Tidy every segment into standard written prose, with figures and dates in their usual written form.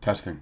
Testing.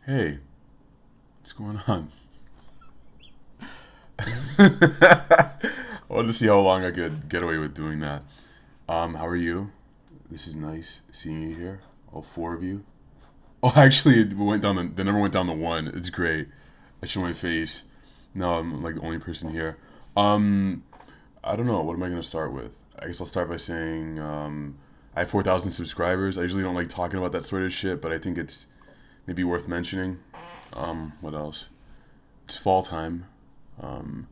Hey, what's going on? I wanted to see how long I could get away with doing that. How are you? This is nice seeing you here. All four of you. Oh, actually, it went down the number went down to one. It's great. I show my face. No, I'm like the only person here. Um, I don't know. What am I gonna start with? I guess I'll start by saying I have 4,000 subscribers. I usually don't like talking about that sort of shit, but I think it's maybe worth mentioning. What else? It's fall time. Um,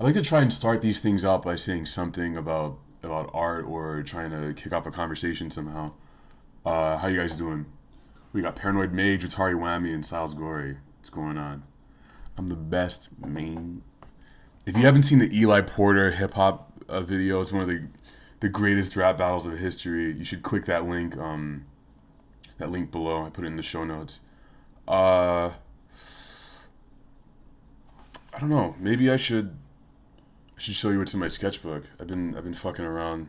I like to try and start these things up by saying something about art or trying to kick off a conversation somehow. How you guys doing? We got Paranoid Mage, Atari Whammy, and Styles Gory. What's going on? I'm the best main. If you haven't seen the Eli Porter hip hop video, it's one of the greatest rap battles of history. You should click that link below. I put it in the show notes. Uh, I don't know. Maybe I should show you what's in my sketchbook. I've been fucking around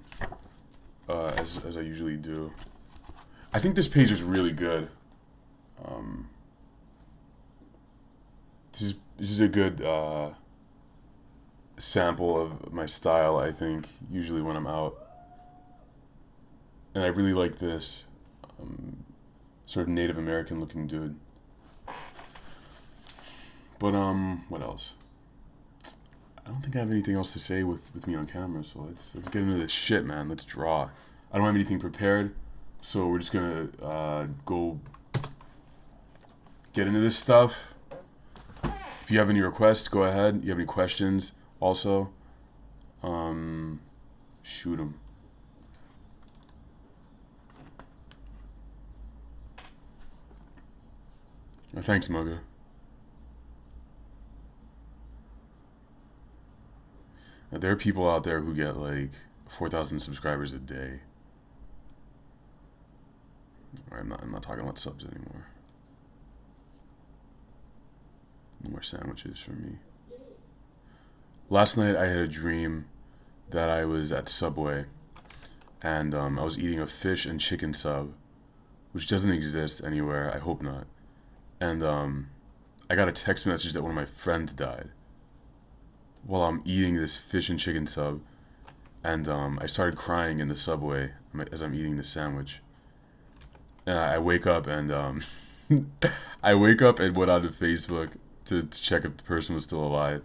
as I usually do. I think this page is really good. Um, this is a good sample of my style. I think usually when I'm out, and I really like this sort of Native American looking dude. But what else? I don't think I have anything else to say with me on camera. So let's get into this shit, man. Let's draw. I don't have anything prepared, so we're just gonna go get into this stuff. If you have any requests, go ahead. You have any questions, also, um, shoot them. Thanks, Mugga. Now, there are people out there who get like 4,000 subscribers a day. All right, I'm not talking about subs anymore. No more sandwiches for me. Last night I had a dream that I was at Subway and I was eating a fish and chicken sub, which doesn't exist anywhere. I hope not. And I got a text message that one of my friends died while I'm eating this fish and chicken sub, and I started crying in the subway as I'm eating the sandwich. And I wake up and I wake up and went onto Facebook to check if the person was still alive.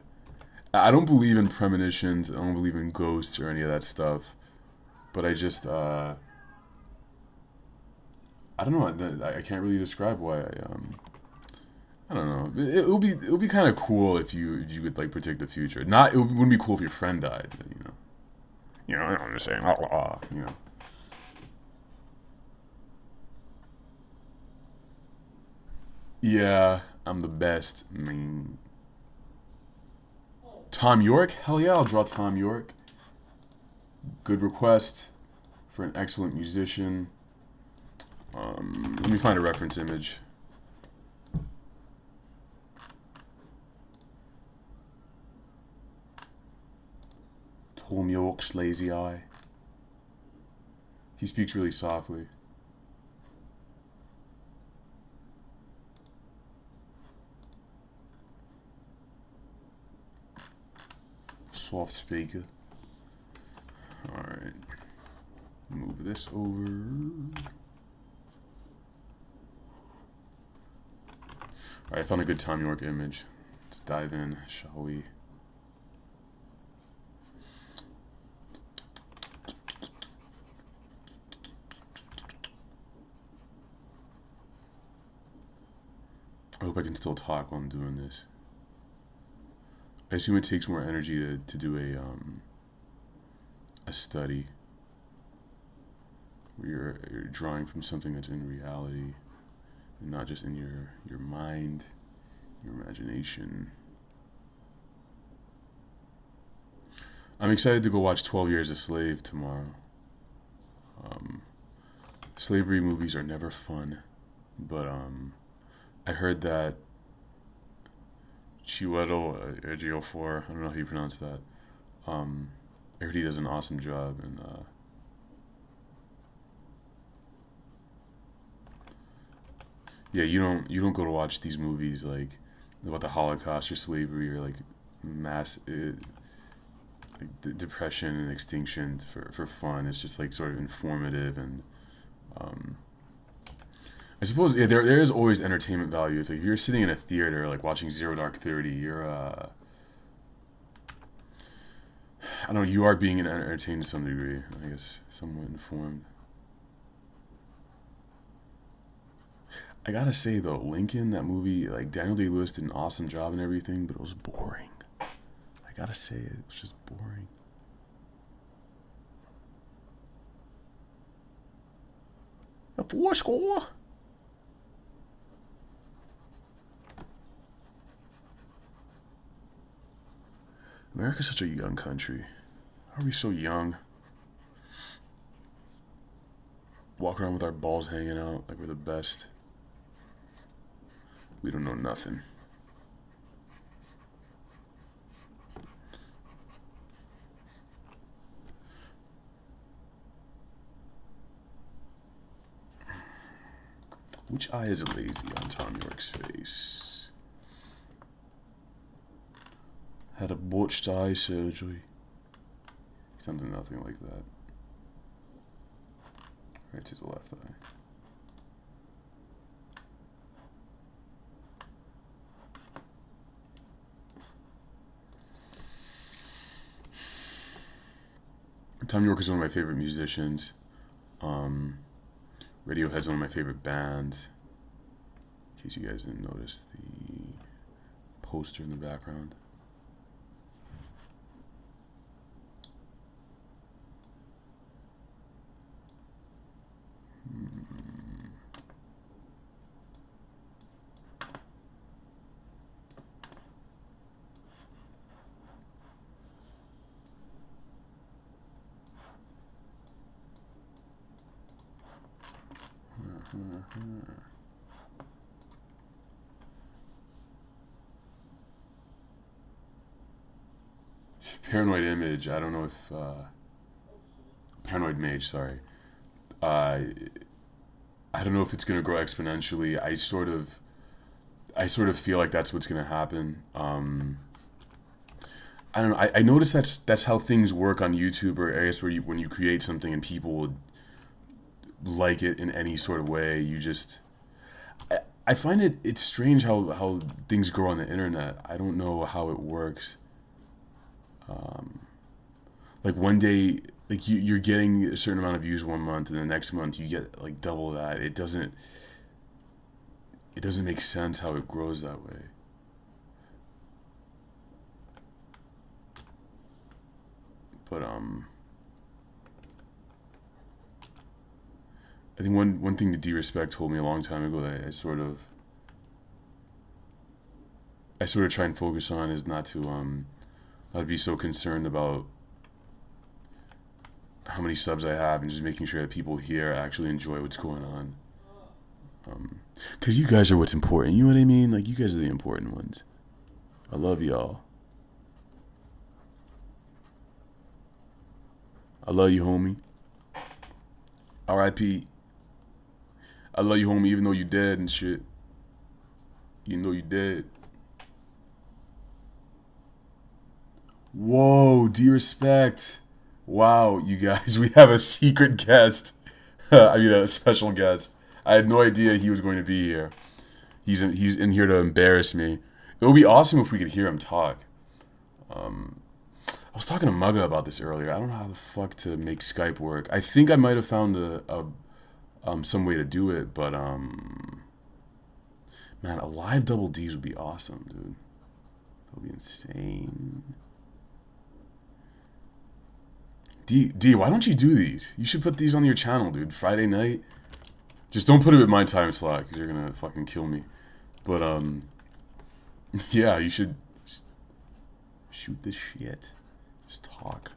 I don't believe in premonitions. I don't believe in ghosts or any of that stuff. But I just I don't know. I can't really describe why I don't know. It would be kind of cool if you could like predict the future. Not it wouldn't be cool if your friend died. You know. You know. I'm just saying. You know. Yeah, I'm the best. I mean, Tom York? Hell yeah, I'll draw Tom York. Good request for an excellent musician. Let me find a reference image. Tom York's lazy eye. He speaks really softly. Soft speaker. Alright. Move this over. Alright, I found a good Tom York image. Let's dive in, shall we? I hope I can still talk while I'm doing this. I assume it takes more energy to do a study where you're drawing from something that's in reality and not just in your mind, your imagination. I'm excited to go watch 12 Years a Slave tomorrow. Slavery movies are never fun, but I heard that Chiwetel Ejiofor, I don't know how you pronounce that. I heard he does an awesome job, and yeah, you don't go to watch these movies like about the Holocaust or slavery or like mass like depression and extinction for fun. It's just like sort of informative and um, I suppose yeah, there is always entertainment value. If you're sitting in a theater like watching Zero Dark 30, you're I don't know, you are being entertained to some degree. I guess somewhat informed. I gotta say though, Lincoln, that movie, like Daniel Day Lewis did an awesome job and everything, but it was boring. I gotta say it was just boring. A four score. America's such a young country. How are we so young? Walk around with our balls hanging out like we're the best. We don't know nothing. Which eye is lazy on Tom York's face? Had a botched eye surgery. Something nothing like that. Right to the left eye. Tom York is one of my favorite musicians. Radiohead's one of my favorite bands. In case you guys didn't notice the poster in the background. Paranoid Image. I don't know if Paranoid Mage. Sorry. Uh, I don't know if it's gonna grow exponentially. I sort of feel like that's what's gonna happen. I don't know. I noticed that's how things work on YouTube, or I guess where when you create something and people like it in any sort of way, you just I find it's strange how things grow on the internet. I don't know how it works. Like one day, like you're getting a certain amount of views one month, and the next month you get like double that. It doesn't make sense how it grows that way. But I think one thing that D-Respect told me a long time ago that I sort of try and focus on is not to be so concerned about how many subs I have and just making sure that people here actually enjoy what's going on. Cause you guys are what's important. You know what I mean? Like you guys are the important ones. I love y'all. I love you, homie. R.I.P. I love you, homie, even though you dead and shit. Even though you dead. Whoa, D-Respect. Wow, you guys, we have a secret guest. I mean, a special guest. I had no idea he was going to be here. He's in here to embarrass me. It would be awesome if we could hear him talk. I was talking to Mugga about this earlier. I don't know how the fuck to make Skype work. I think I might have found some way to do it, but man, a live double D's would be awesome, dude. That would be insane. D, why don't you do these? You should put these on your channel, dude. Friday night. Just don't put it at my time slot, because you're gonna fucking kill me. But yeah, you should shoot this shit. Just talk.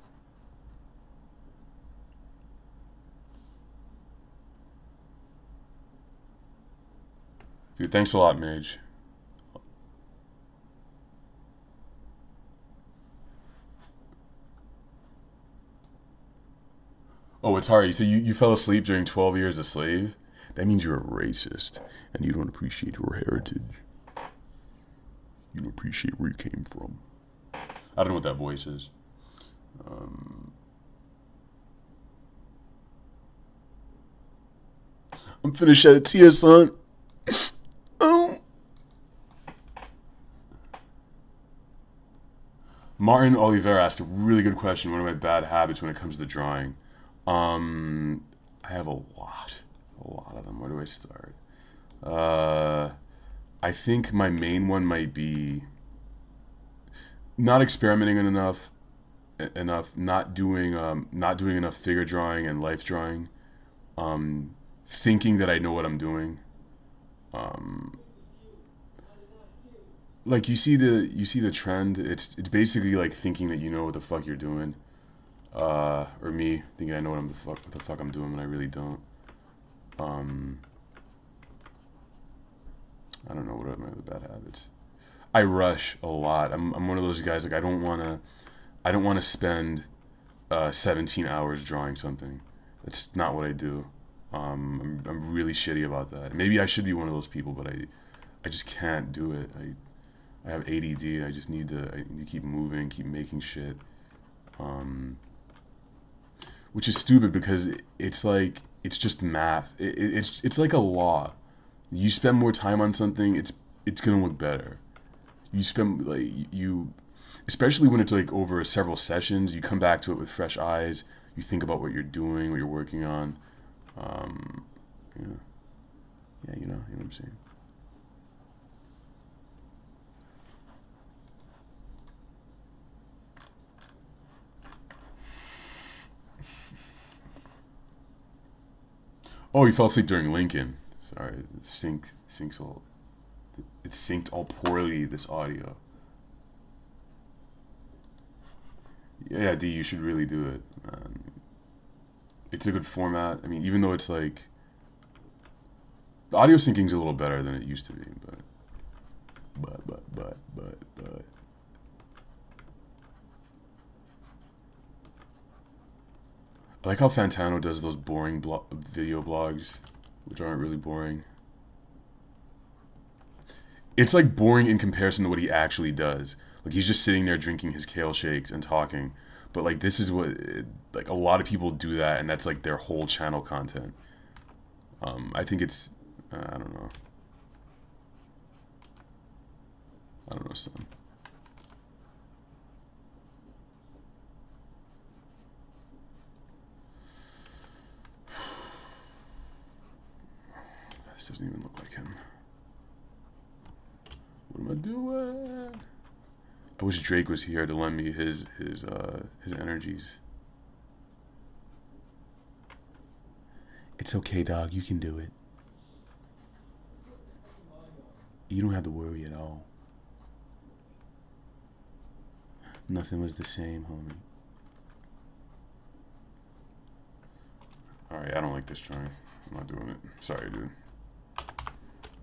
Dude, thanks a lot, Mage. Oh, it's hard. So you fell asleep during 12 years a slave? That means you're a racist, and you don't appreciate your heritage. You don't appreciate where you came from. I don't know what that voice is. I'm finna shed a tear, son. Oh. Martin Oliveira asked a really good question. What are my bad habits when it comes to drawing? I have a lot of them. Where do I start? I think my main one might be not experimenting enough, not doing enough figure drawing and life drawing, thinking that I know what I'm doing. Like you see the trend. It's basically like thinking that you know what the fuck you're doing, or me thinking I know what the fuck I'm doing when I really don't. I don't know what are my other bad habits. I rush a lot. I'm one of those guys, like I don't wanna spend 17 hours drawing something. That's not what I do. I'm really shitty about that. Maybe I should be one of those people, but I just can't do it. I have ADD. I need to keep moving, keep making shit. Which is stupid because it's like it's just math. It's like a law. You spend more time on something, it's gonna look better. You spend especially when it's like over several sessions. You come back to it with fresh eyes. You think about what you're doing, what you're working on. Yeah, you know what I'm saying. Oh, you fell asleep during Lincoln. Sorry, it synced all poorly, this audio. Yeah, D, you should really do it. It's a good format. I mean, even though it's like the audio syncing's a little better than it used to be, but. I like how Fantano does those boring video blogs, which aren't really boring. It's like boring in comparison to what he actually does. Like he's just sitting there drinking his kale shakes and talking. But like this is like a lot of people do that, and that's like their whole channel content. I think it's I don't know. I don't know, son. This doesn't even look like him. What am I doing? I wish Drake was here to lend me his energies. It's okay, dog. You can do it. You don't have to worry at all. Nothing was the same, homie. Alright, I don't like this drawing. I'm not doing it. Sorry, dude.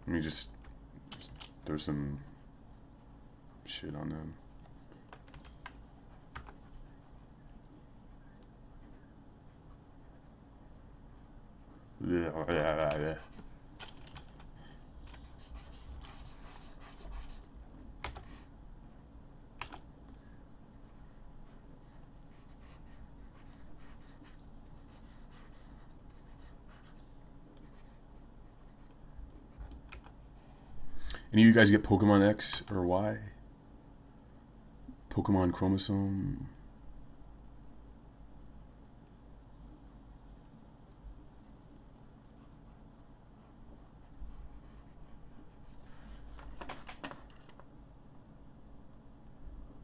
Let me just throw some shit on them. Yeah. Any of you guys get Pokemon X or Y? Pokemon Chromosome?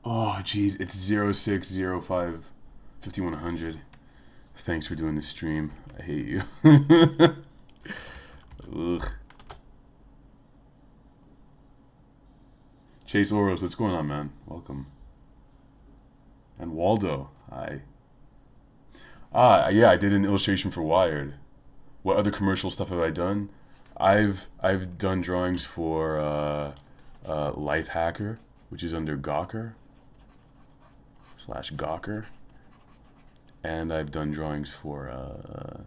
Oh, jeez, it's 0605 5100. Thanks for doing the stream. I hate you. Ugh. Chase Oros, what's going on, man? Welcome. And Waldo, hi. Yeah, I did an illustration for Wired. What other commercial stuff have I done? I've done drawings for Life Hacker, which is under Gawker / Gawker, and I've done drawings for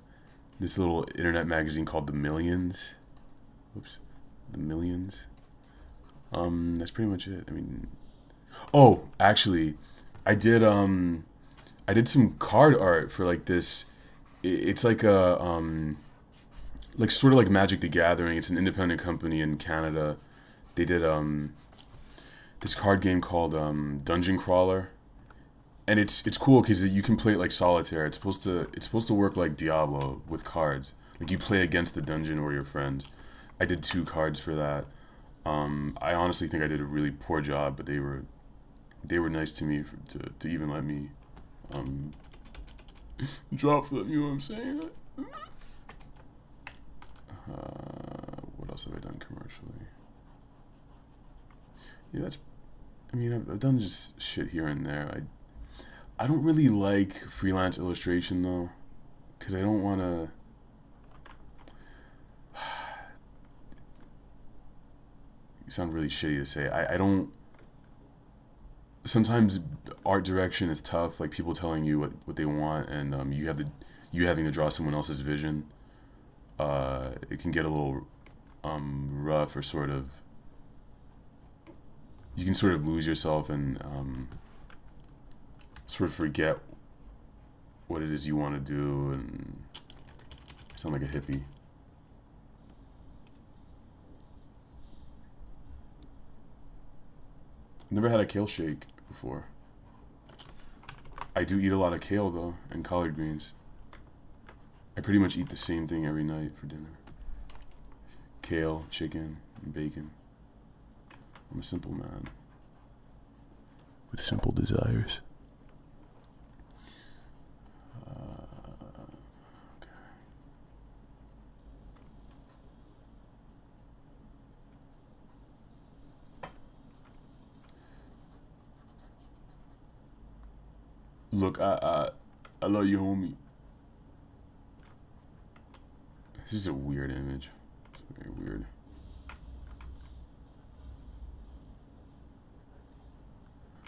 this little internet magazine called The Millions. Whoops, The Millions. That's pretty much it. I mean, oh, actually, I did some card art for like this. It's like a like sort of like Magic the Gathering. It's an independent company in Canada. They did this card game called Dungeon Crawler, and it's cool because you can play it like solitaire. It's supposed to work like Diablo with cards. Like you play against the dungeon or your friends. I did 2 cards for that. I honestly think I did a really poor job, but they were nice to me to even let me draw for them. You know what I'm saying? What else have I done commercially? Yeah, I've done just shit here and there. I don't really like freelance illustration though, because I don't want to. You sound really shitty to say. I don't. Sometimes art direction is tough. Like people telling you what they want, and you having to draw someone else's vision. It can get a little rough, or sort of. You can sort of lose yourself and sort of forget what it is you want to do, and sound like a hippie. Never had a kale shake before. I do eat a lot of kale though, and collard greens. I pretty much eat the same thing every night for dinner. Kale, chicken, and bacon. I'm a simple man with simple desires. Okay. Look, I love you, homie. This is a weird image. It's very weird.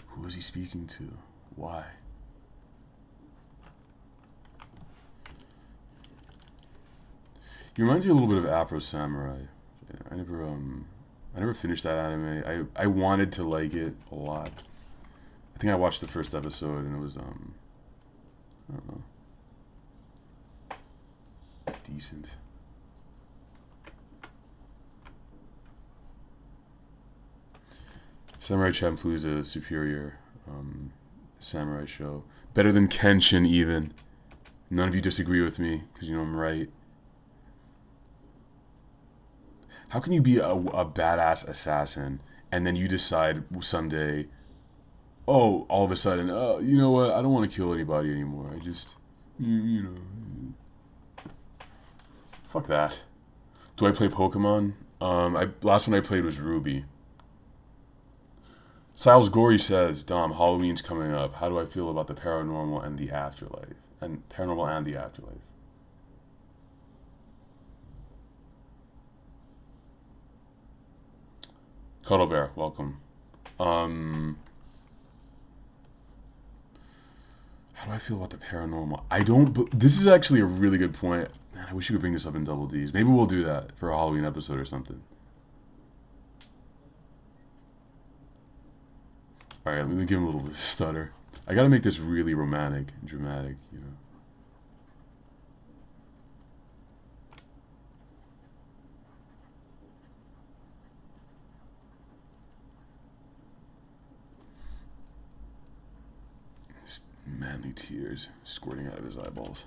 Who is he speaking to? Why? He reminds me a little bit of Afro Samurai. I never finished that anime. I wanted to like it a lot. I think I watched the first episode and it was I don't know, decent. Samurai Champloo is a superior samurai show. Better than Kenshin, even. None of you disagree with me, because you know I'm right. How can you be a badass assassin, and then you decide someday, oh, all of a sudden, you know what, I don't want to kill anybody anymore. I just, you know. Fuck that. Do I play Pokemon? Last one I played was Ruby. Siles Gory says, Dom, Halloween's coming up. How do I feel about the paranormal and the afterlife? And paranormal and the afterlife. Cuddle Bear, welcome. How do I feel about the paranormal? This is actually a really good point. Man, I wish you could bring this up in Double D's. Maybe we'll do that for a Halloween episode or something. Alright, let me give him a little bit of stutter. I gotta make this really romantic and dramatic, you know. manly tears squirting out of his eyeballs.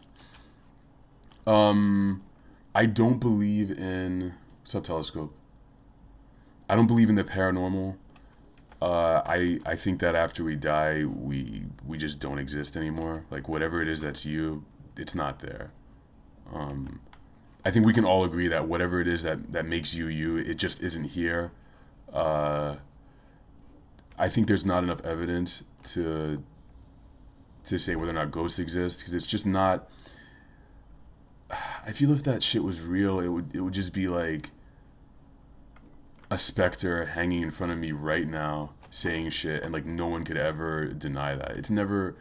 I don't believe in... What's up, Telescope? I don't believe in the paranormal. I think that after we die, we just don't exist anymore. Like, whatever it is that's you, it's not there. I think we can all agree that whatever it is that makes you you, it just isn't here. I think there's not enough evidence to say whether or not ghosts exist, because it's just not... I feel if that shit was real, it would just be like a specter hanging in front of me right now saying shit, and like no one could ever deny that. It's never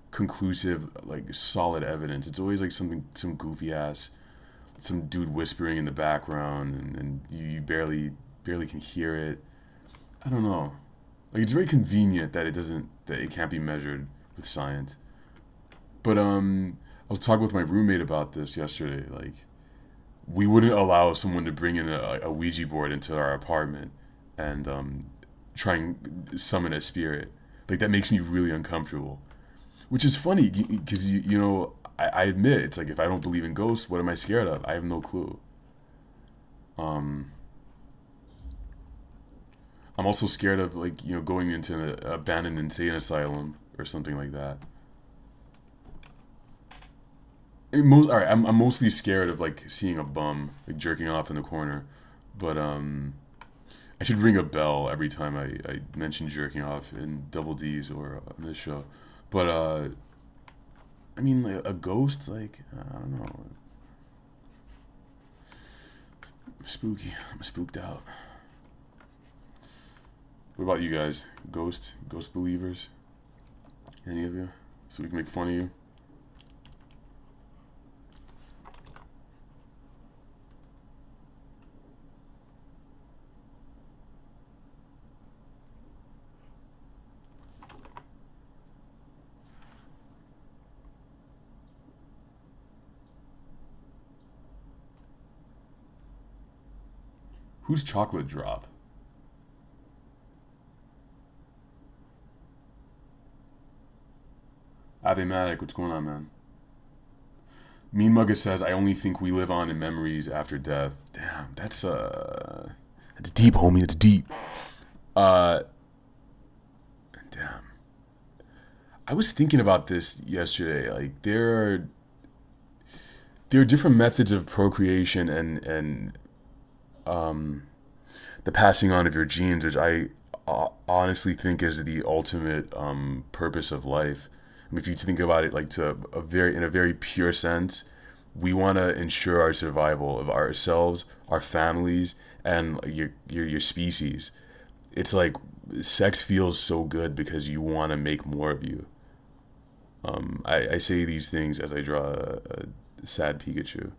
conclusive, like solid evidence. It's always like some goofy ass, some dude whispering in the background, and you barely can hear it. I don't know. Like, it's very convenient that it can't be measured with science. But I was talking with my roommate about this yesterday. Like, we wouldn't allow someone to bring in a Ouija board into our apartment and try and summon a spirit. Like, that makes me really uncomfortable. Which is funny, because, you know, I admit, it's like, if I don't believe in ghosts, what am I scared of? I have no clue. I'm also scared of, like, you know, going into an abandoned insane asylum or something like that. Alright, I'm mostly scared of, like, seeing a bum, like, jerking off in the corner. But, I should ring a bell every time I mention jerking off in Double D's or on this show. But, I mean, like, a ghost, like, I don't know. Spooky. I'm spooked out. What about you guys? Ghost believers? Any of you? So we can make fun of you? Who's Chocolate Drop? Avematic, what's going on, man? Mean Mugga says, I only think we live on in memories after death. Damn, that's deep, homie, that's deep. Damn. I was thinking about this yesterday. Like, there are different methods of procreation and the passing on of your genes, which I honestly think is the ultimate purpose of life. I mean, if you think about it, like, in a very pure sense, we want to ensure our survival of ourselves, our families, and your species. It's like sex feels so good because you want to make more of you. I say these things as I draw a sad Pikachu.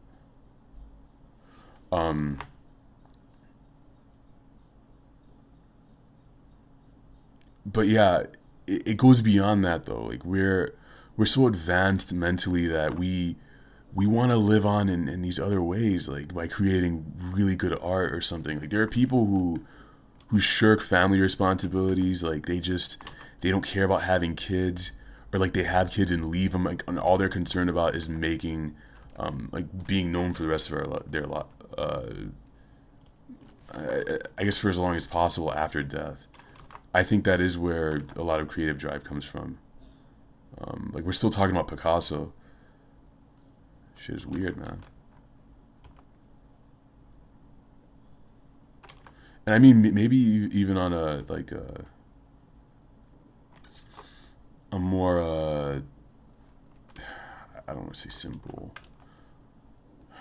But yeah, it goes beyond that though. Like, we're so advanced mentally that we want to live on in these other ways, like by creating really good art or something. Like, there are people who shirk family responsibilities. Like, they don't care about having kids, or like they have kids and leave them. Like, and all they're concerned about is making, like, being known for the rest of their life. I guess for as long as possible after death. I think that is where a lot of creative drive comes from. Like, we're still talking about Picasso. Shit is weird, man. And I mean, maybe even on a more I don't want to say simple,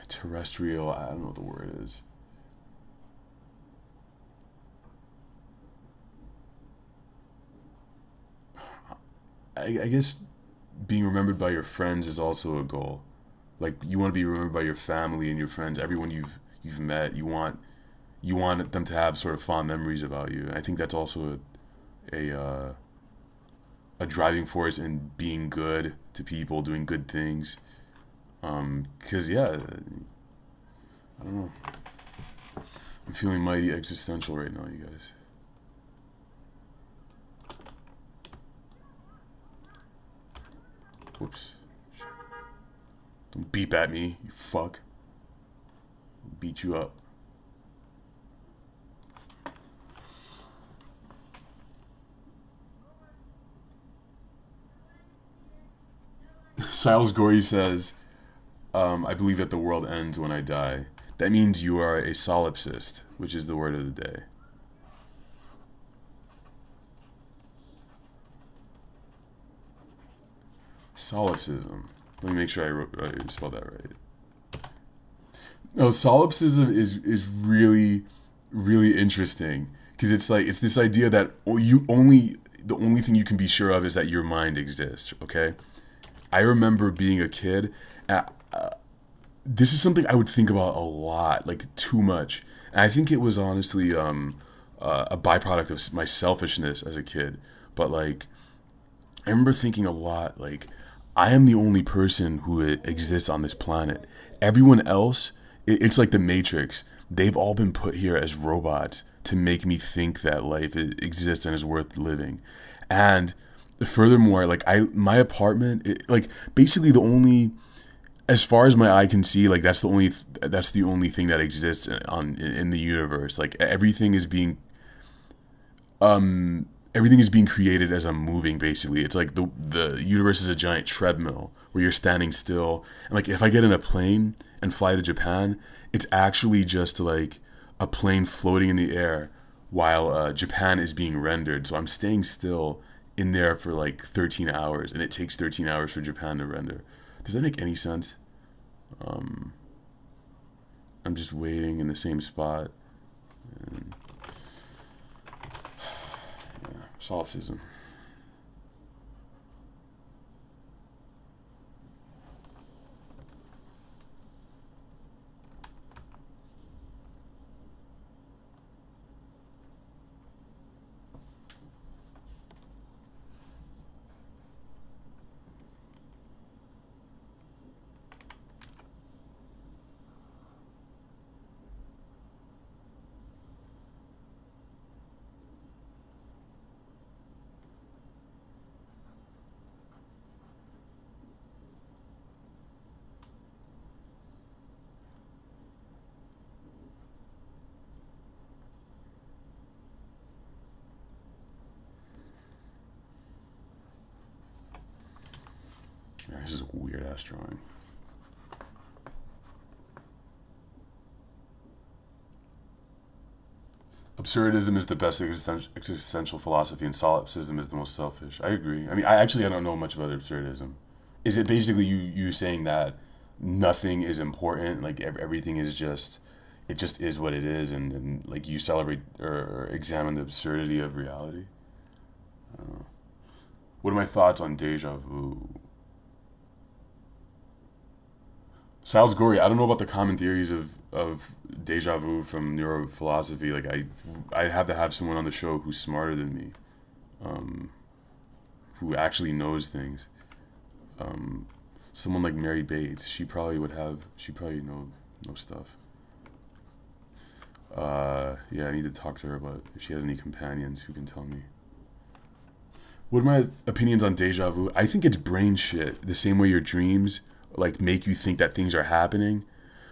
terrestrial. I don't know what the word is. I guess being remembered by your friends is also a goal. Like, you want to be remembered by your family and your friends, everyone you've met. You want them to have sort of fond memories about you. And I think that's also a driving force in being good to people, doing good things. 'Cause yeah, I don't know. I'm feeling mighty existential right now, you guys. Whoops. Don't beep at me, you fuck. I'll beat you up. Siles Gory says, I believe that the world ends when I die. That means you are a solipsist, which is the word of the day. Solipsism. Let me make sure I spelled that right. No, solipsism is really, really interesting because it's like it's this idea that the only thing you can be sure of is that your mind exists. Okay, I remember being a kid. This is something I would think about a lot, like too much. And I think it was honestly a byproduct of my selfishness as a kid. But like, I remember thinking a lot, like, I am the only person who exists on this planet. Everyone else, it's like the Matrix. They've all been put here as robots to make me think that life exists and is worth living. And furthermore, like my apartment, like basically the only, as far as my eye can see, like that's the only thing that exists in the universe. Like everything is being created as I'm moving. Basically, it's like the universe is a giant treadmill where you're standing still. And like if I get in a plane and fly to Japan, it's actually just like a plane floating in the air while Japan is being rendered. So I'm staying still in there for like 13 hours, and it takes 13 hours for Japan to render. Does that make any sense? I'm just waiting in the same spot. And, yeah, solipsism. Yeah, this is a weird ass drawing. Absurdism is the best existential philosophy, and solipsism is the most selfish. I agree. I mean, I don't know much about absurdism. Is it basically you saying that nothing is important, like everything is just, it just is what it is, and like you celebrate or examine the absurdity of reality? I don't know. What are my thoughts on deja vu? Sal's gory. I don't know about the common theories of deja vu from neurophilosophy. Like I have to have someone on the show who's smarter than me, who actually knows things. Someone like Mary Bates. She probably know stuff. Yeah, I need to talk to her about if she has any companions who can tell me. What are my opinions on deja vu? I think it's brain shit. The same way your dreams like make you think that things are happening.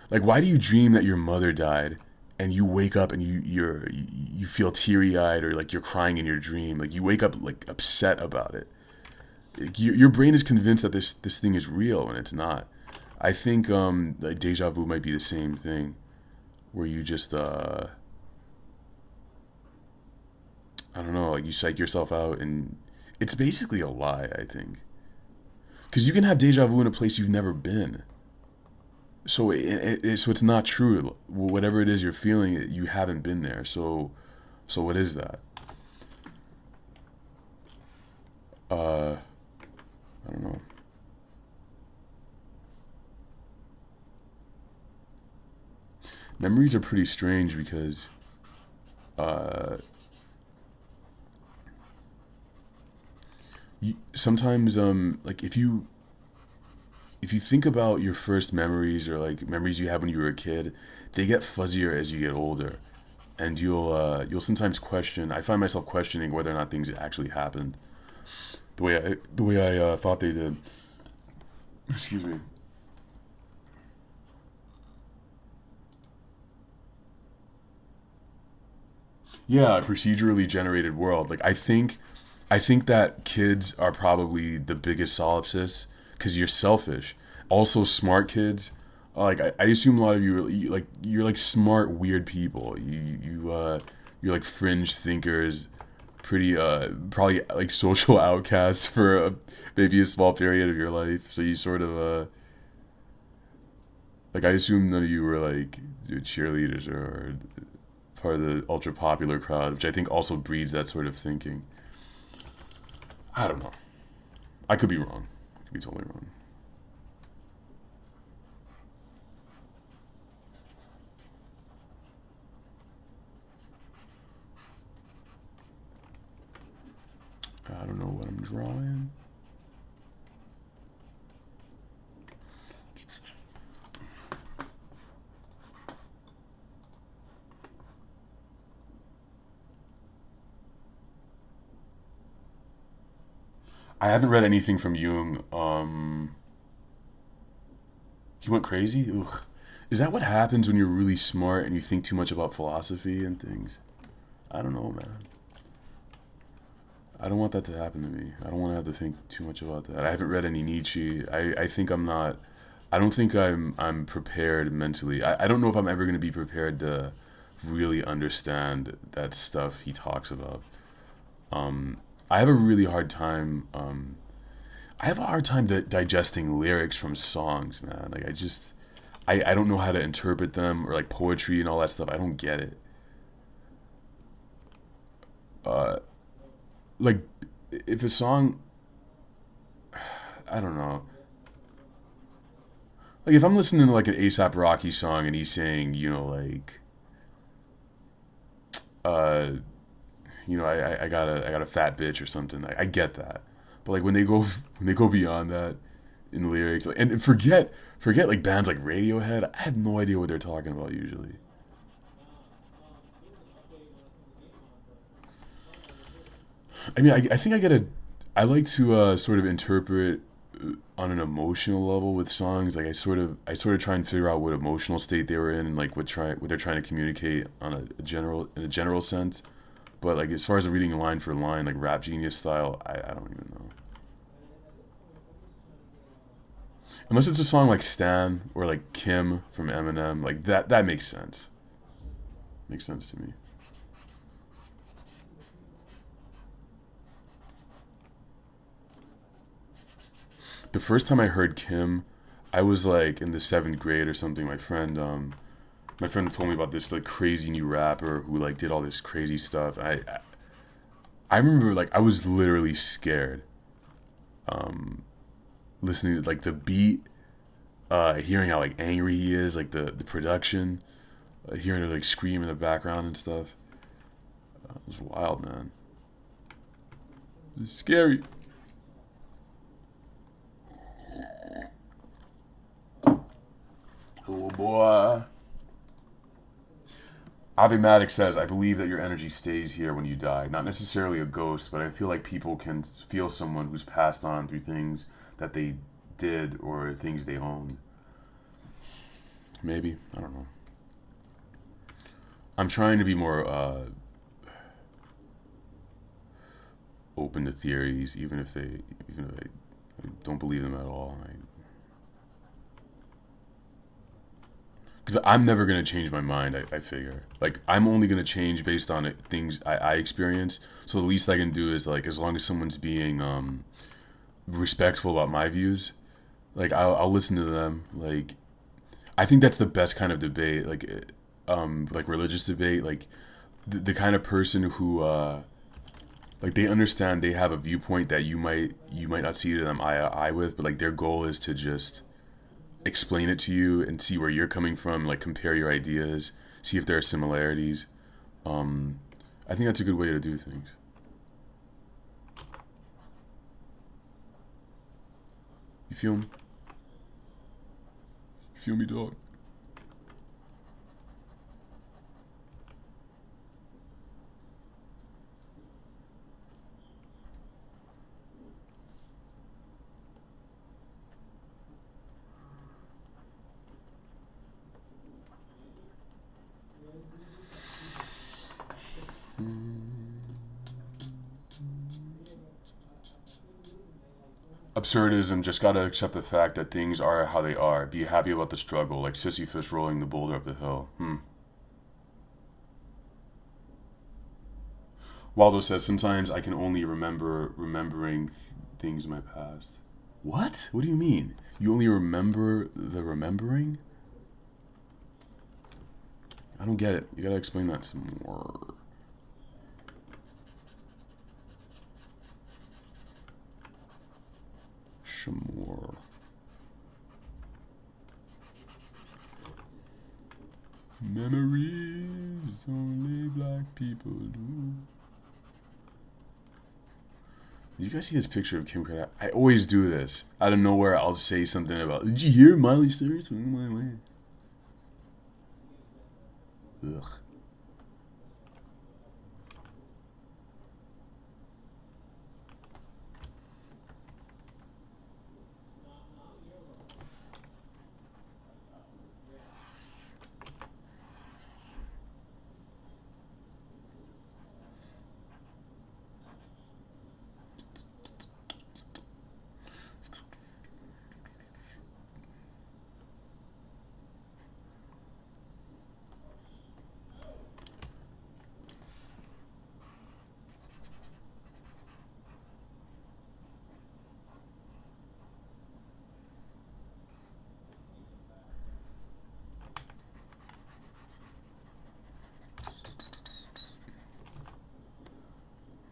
Like, why do you dream that your mother died, and you wake up and you feel teary eyed, or like you're crying in your dream? Like you wake up like upset about it. Your brain is convinced that this thing is real when it's not. I think like deja vu might be the same thing, where you just I don't know, like you psych yourself out, and it's basically a lie. I think. Because you can have deja vu in a place you've never been. So so it's not true. Whatever it is you're feeling, you haven't been there. So what is that? I don't know. Memories are pretty strange because sometimes like if you think about your first memories, or like memories you had when you were a kid, they get fuzzier as you get older, and you'll sometimes question. I find myself questioning whether or not things actually happened the way I thought they did. Excuse me. Yeah, procedurally generated world. Like I think that kids are probably the biggest solipsis because you're selfish. Also, smart kids. Like I assume a lot of you, like you're like smart weird people. You're like fringe thinkers, pretty probably like social outcasts for maybe a small period of your life. So you sort of like I assume none of you were like cheerleaders or part of the ultra popular crowd, which I think also breeds that sort of thinking. I don't know. I could be wrong. I could be totally wrong. I don't know what I'm drawing. I haven't read anything from Jung. He went crazy? Ugh. Is that what happens when you're really smart and you think too much about philosophy and things? I don't know, man. I don't want that to happen to me. I don't want to have to think too much about that. I haven't read any Nietzsche. I think I'm not. I don't think I'm prepared mentally. I don't know if I'm ever going to be prepared to really understand that stuff he talks about. I have a really hard time. I have a hard time digesting lyrics from songs, man. Like I don't know how to interpret them or like poetry and all that stuff. I don't get it. Uh, like if a song, I don't know. Like if I'm listening to like an ASAP Rocky song and he's saying, uh, I got a fat bitch or something. I get that, but like when they go when they go beyond that in lyrics, like, and forget like bands like Radiohead. I have no idea what they're talking about usually. I mean, I think I get a. I like to sort of interpret on an emotional level with songs. Like I sort of try and figure out what emotional state they were in and like what they're trying to communicate on a general in a general sense. But like as far as reading line for line, like rap genius style, I don't even know. Unless it's a song like Stan or like Kim from Eminem, like that makes sense. Makes sense to me. The first time I heard Kim, I was like in the seventh grade or something. My friend told me about this like crazy new rapper who like did all this crazy stuff. I remember like I was literally scared listening to like the beat, hearing how like angry he is, like the production, hearing her like scream in the background and stuff. It was wild, man. It was scary. Oh boy. Avimatic says, I believe that your energy stays here when you die. Not necessarily a ghost, but I feel like people can feel someone who's passed on through things that they did or things they own. Maybe. I don't know. I'm trying to be more open to theories, even if I don't believe them at all. Because I'm never gonna change my mind. I figure like I'm only gonna change based on things I experience. So the least I can do is like as long as someone's being respectful about my views, like I'll listen to them. Like I think that's the best kind of debate. Like religious debate. Like the kind of person who like they understand they have a viewpoint that you might not see them eye to eye with, but like their goal is to just explain it to you and see where you're coming from, like compare your ideas, see if there are similarities. Um, I think that's a good way to do things. You feel me? You feel me, dog? Absurdism, just gotta accept the fact that things are how they are. Be happy about the struggle, like Sisyphus rolling the boulder up the hill. Waldo says, sometimes I can only remember remembering things in my past. What? What do you mean? You only remember the remembering? I don't get it. You gotta explain that some more. Some more. Memories only black people do. Did you guys see this picture of Kim Kardashian? I always do this. Out of nowhere, I'll say something about, did you hear Miley Cyrus? Ugh.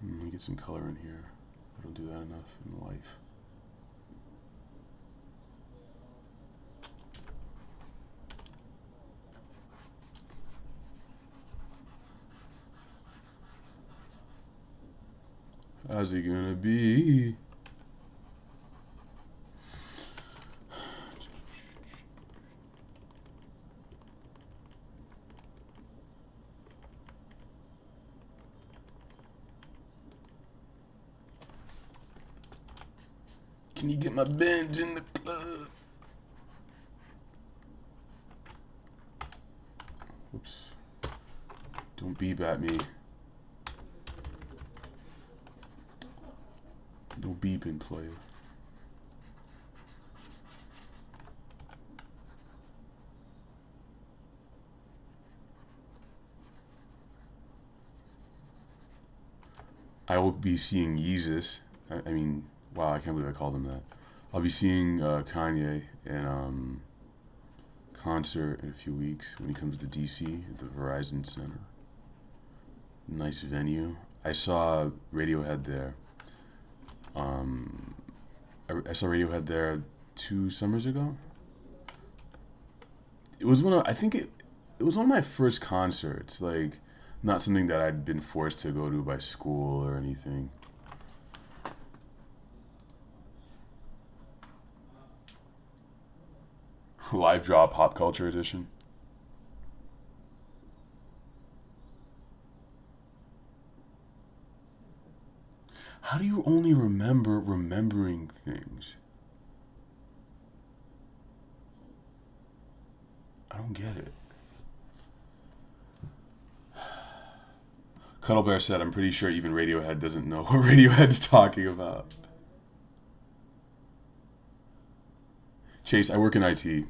Let me get some color in here. I don't do that enough in life. How's he gonna be? Can you get my Benz in the club? Whoops. Don't beep at me. No beeping, player. I will be seeing Yeezus. I mean, wow, I can't believe I called him that. I'll be seeing Kanye in concert in a few weeks when he comes to DC at the Verizon Center. Nice venue. I saw Radiohead there. I saw Radiohead there 2 summers ago. It was I think it was one of my first concerts. Like, not something that I'd been forced to go to by school or anything. Livedraw Pop Culture Edition. How do you only remember remembering things? I don't get it. Cuddle Bear said, I'm pretty sure even Radiohead doesn't know what Radiohead's talking about. Chase, I work in IT. It's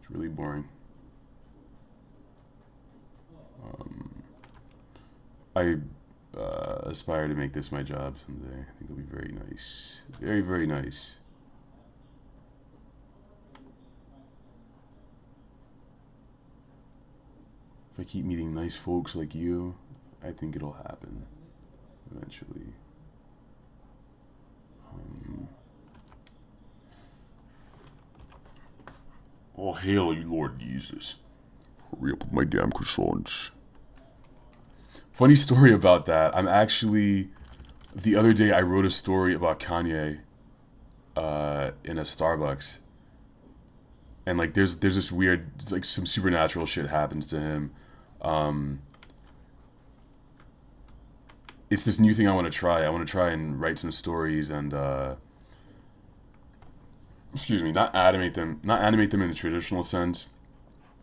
really boring. I aspire to make this my job someday. I think it'll be very nice. Very, very nice. If I keep meeting nice folks like you, I think it'll happen eventually. Oh, hail you, Lord Jesus. Hurry up with my damn croissants. Funny story about that. I'm actually, the other day I wrote a story about Kanye in a Starbucks. And like there's this weird, like some supernatural shit happens to him. It's this new thing I want to try. I want to try and write some stories and not animate them in the traditional sense,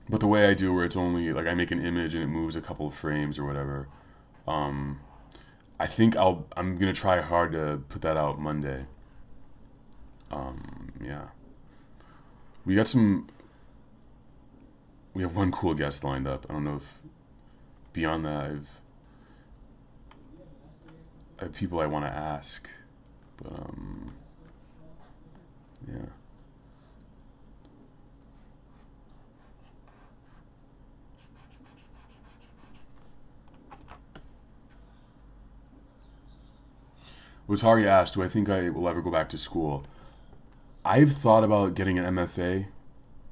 but the way I do, where it's only like I make an image and it moves a couple of frames or whatever. I'm gonna try hard to put that out Monday. Yeah, we got some. We have one cool guest lined up. I don't know if beyond that I have people I want to ask, but yeah. Watari asked, "Do I think I will ever go back to school?" I've thought about getting an MFA.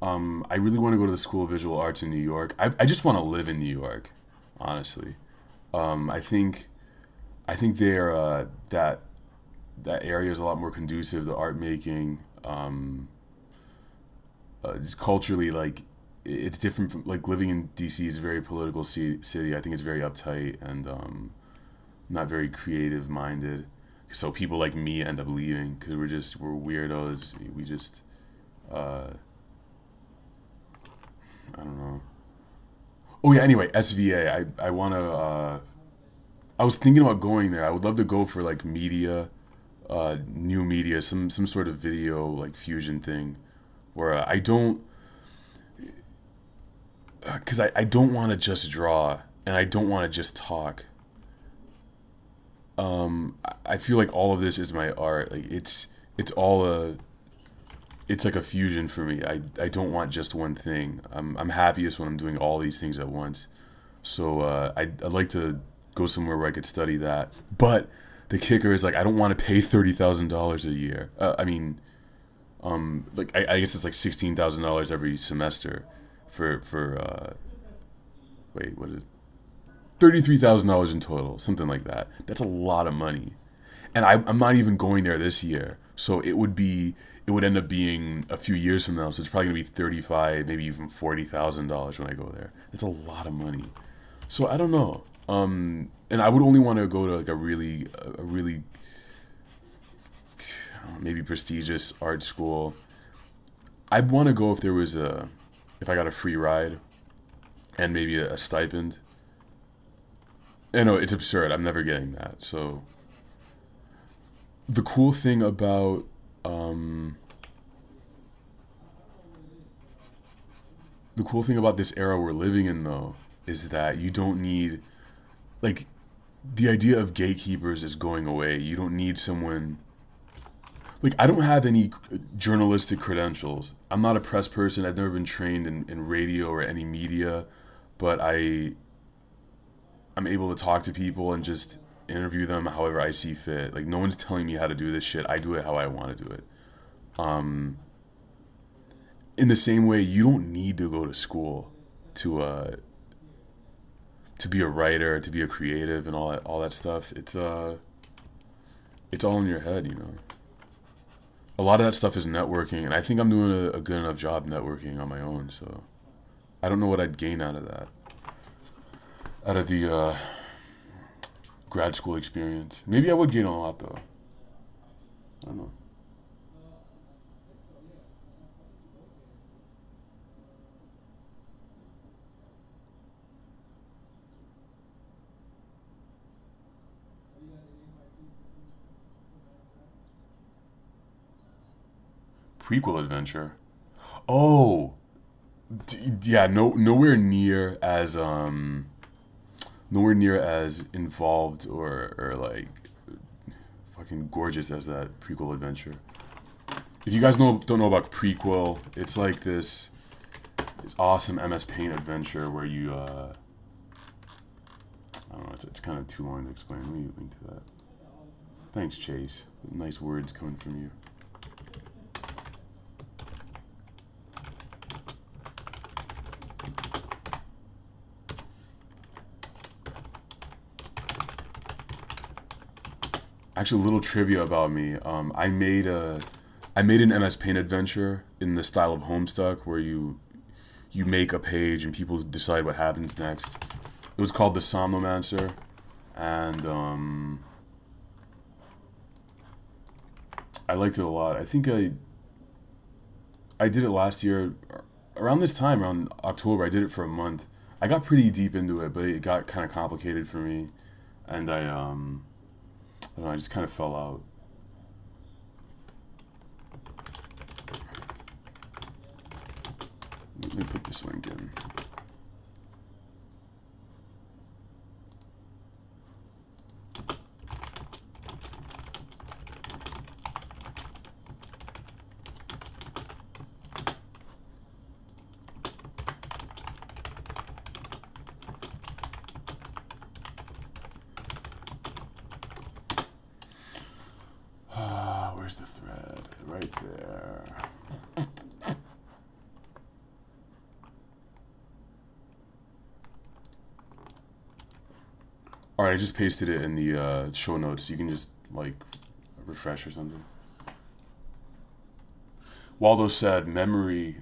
I really want to go to the School of Visual Arts in New York. I just want to live in New York, honestly. I think they're that area is a lot more conducive to art making. Just culturally, like it's different from like living in DC is a very political city. I think it's very uptight and not very creative minded. So people like me end up leaving because we're weirdos. We just uh, I don't know. Oh yeah. Anyway, SVA. I want to. I was thinking about going there. I would love to go for like media, new media, some sort of video like fusion thing, where I don't, because I don't want to just draw and I don't want to just talk. I feel like all of this is my art. Like it's all it's like a fusion for me. I don't want just one thing. I'm happiest when I'm doing all these things at once. So I'd like to go somewhere where I could study that. But the kicker is like I don't want to pay $30,000 a year. I mean, like I guess it's like $16,000 every semester for wait, what is it? $33,000 in total, something like that. That's a lot of money, and I'm not even going there this year. So it would end up being a few years from now. So it's probably gonna be 35, maybe even $40,000 when I go there. That's a lot of money. So I don't know. And I would only want to go to like a really maybe prestigious art school. I'd want to go if I got a free ride and maybe a stipend. I know it's absurd. I'm never getting that. So the cool thing about this era we're living in though is that you don't need like the idea of gatekeepers is going away. You don't need someone like I don't have any journalistic credentials. I'm not a press person. I've never been trained in radio or any media, but I'm able to talk to people and just interview them however I see fit. Like no one's telling me how to do this shit. I do it how I want to do it. Um, in the same way, you don't need to go to school to be a writer, to be a creative, and all that stuff. It's all in your head, you know. A lot of that stuff is networking, and I think I'm doing a good enough job networking on my own. So I don't know what I'd gain out of that, out of the grad school experience. Maybe I would gain a lot though. I don't know. Prequel adventure. Oh, yeah. No, nowhere near as involved or like fucking gorgeous as that prequel adventure. If you guys don't know about prequel, it's like this awesome MS Paint adventure where you I don't know. It's kind of too long to explain. Let me link to that. Thanks, Chase. Nice words coming from you. Actually, a little trivia about me. I made an MS Paint adventure in the style of Homestuck, where you make a page and people decide what happens next. It was called the Somnomancer, and I liked it a lot. I think I did it last year around this time, around October. I did it for a month. I got pretty deep into it, but it got kind of complicated for me, and I don't know, I just kind of fell out. Let me put this link in. Where's the thread? Right there. Alright, I just pasted it in the show notes. You can just, like, refresh or something. Waldo said, memory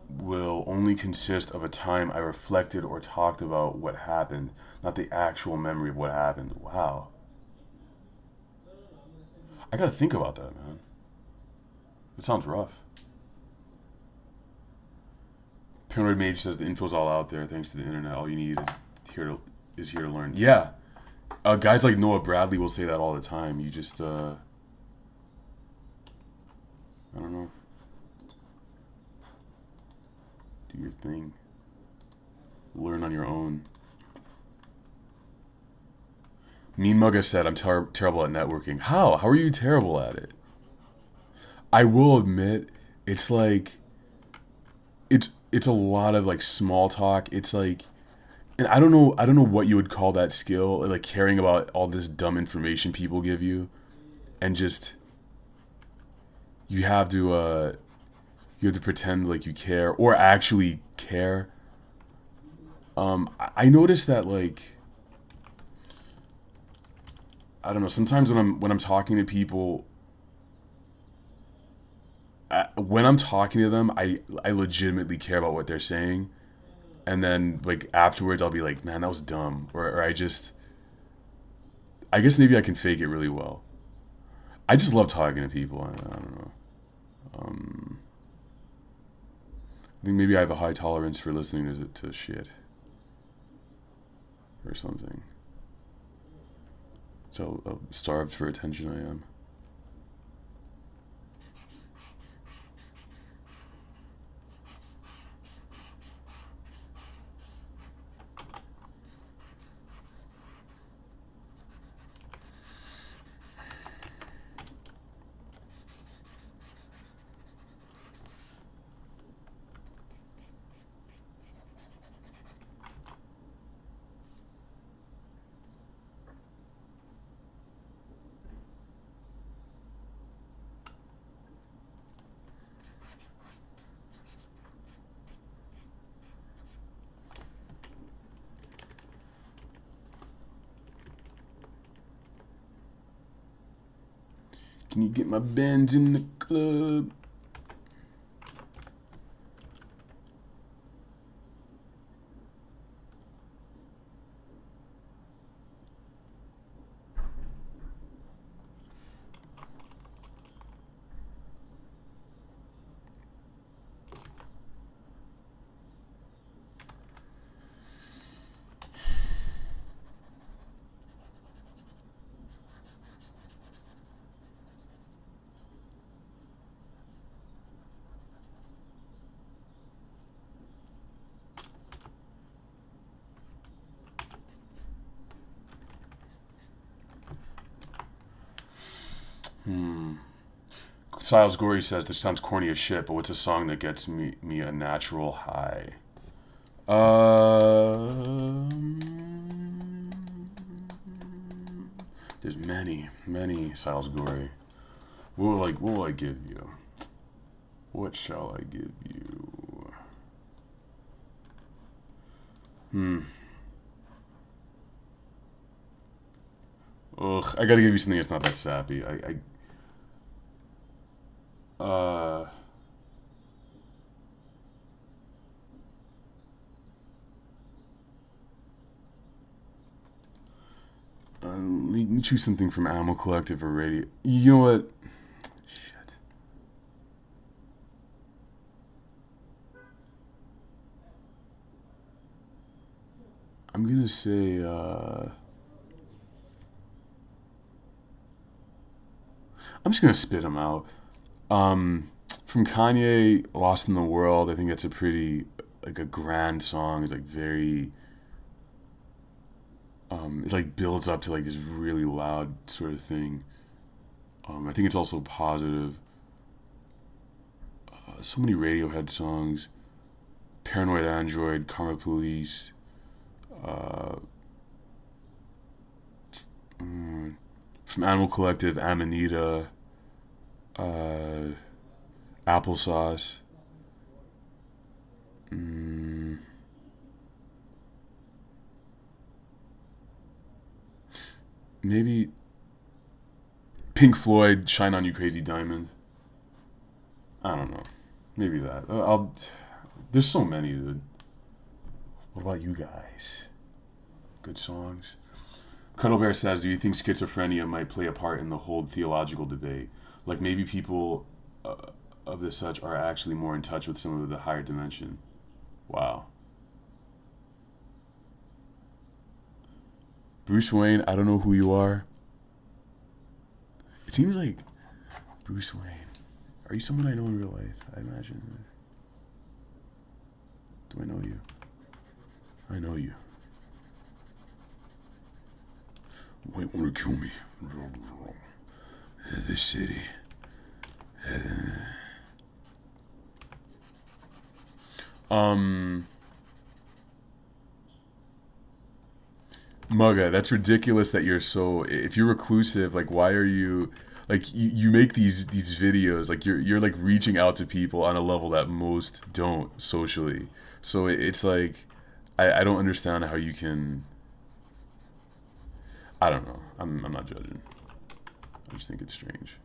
will only consist of a time I reflected or talked about what happened, not the actual memory of what happened. Wow. I gotta think about that, man. It sounds rough. Paranoid Mage says the info's all out there thanks to the internet. All you need is here to learn. Yeah. Guys like Noah Bradley will say that all the time. You just, I don't know. Do your thing. Learn on your own. Mean Mugga said, I'm terrible at networking. How? How are you terrible at it? I will admit, it's like, it's a lot of like small talk. It's like, and I don't know what you would call that skill, like caring about all this dumb information people give you, and just you have to pretend like you care or actually care. I noticed that, like, I don't know, sometimes when I'm talking to people, when I'm talking to them, I legitimately care about what they're saying, and then like afterwards I'll be like, man, that was dumb, or I guess maybe I can fake it really well. I just love talking to people. I don't know. I think maybe I have a high tolerance for listening to shit or something. So starved for attention I am. Can you get my bands in the club? Siles Gory says, this sounds corny as shit, but what's a song that gets me a natural high? There's many Siles Gory. What will I give you? What shall I give you? Ugh, I gotta give you something that's not that sappy. Let me choose something from Animal Collective or Radio. You know what? Shit. I'm gonna say, I'm just gonna spit them out. From Kanye, "Lost in the World." I think that's a pretty like a grand song. It's like very. It like builds up to like this really loud sort of thing. I think it's also positive. So many Radiohead songs. "Paranoid Android," "Karma Police." Uh, from Animal Collective, "Amanita." Uh, "Applesauce." Mm, maybe Pink Floyd, "Shine on You Crazy Diamond." I don't know. Maybe that. I'll. There's so many, dude. What about you guys? Good songs. Cuddle Bear says, "Do you think schizophrenia might play a part in the whole theological debate? Like maybe people of the such are actually more in touch with some of the higher dimension." Wow. Bruce Wayne, I don't know who you are. It seems like Bruce Wayne. Are you someone I know in real life? I imagine. Do I know you? I know you. Might want to kill me. This city. Mugga, that's ridiculous that you're so. If you're reclusive, like, why are you. Like you make these videos like you're like reaching out to people on a level that most don't socially. So it's like I don't understand how you can. I don't know. I'm not judging. I just think it's strange.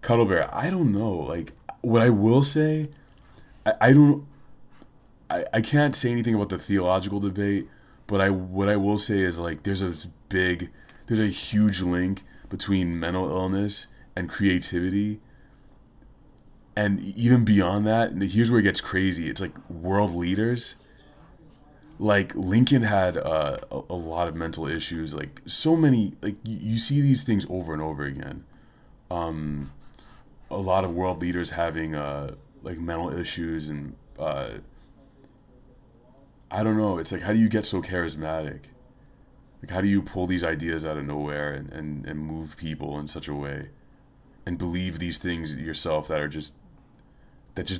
Cuddle Bear, I don't know. Like what I will say, I don't. I can't say anything about the theological debate, but I what I will say is like there's a huge link between mental illness and creativity, and even beyond that. And here's where it gets crazy. It's like world leaders. Like Lincoln had a lot of mental issues. Like so many, like you see these things over and over again. A lot of world leaders having like mental issues and I don't know. It's like how do you get so charismatic? Like how do you pull these ideas out of nowhere and move people in such a way and believe these things yourself that just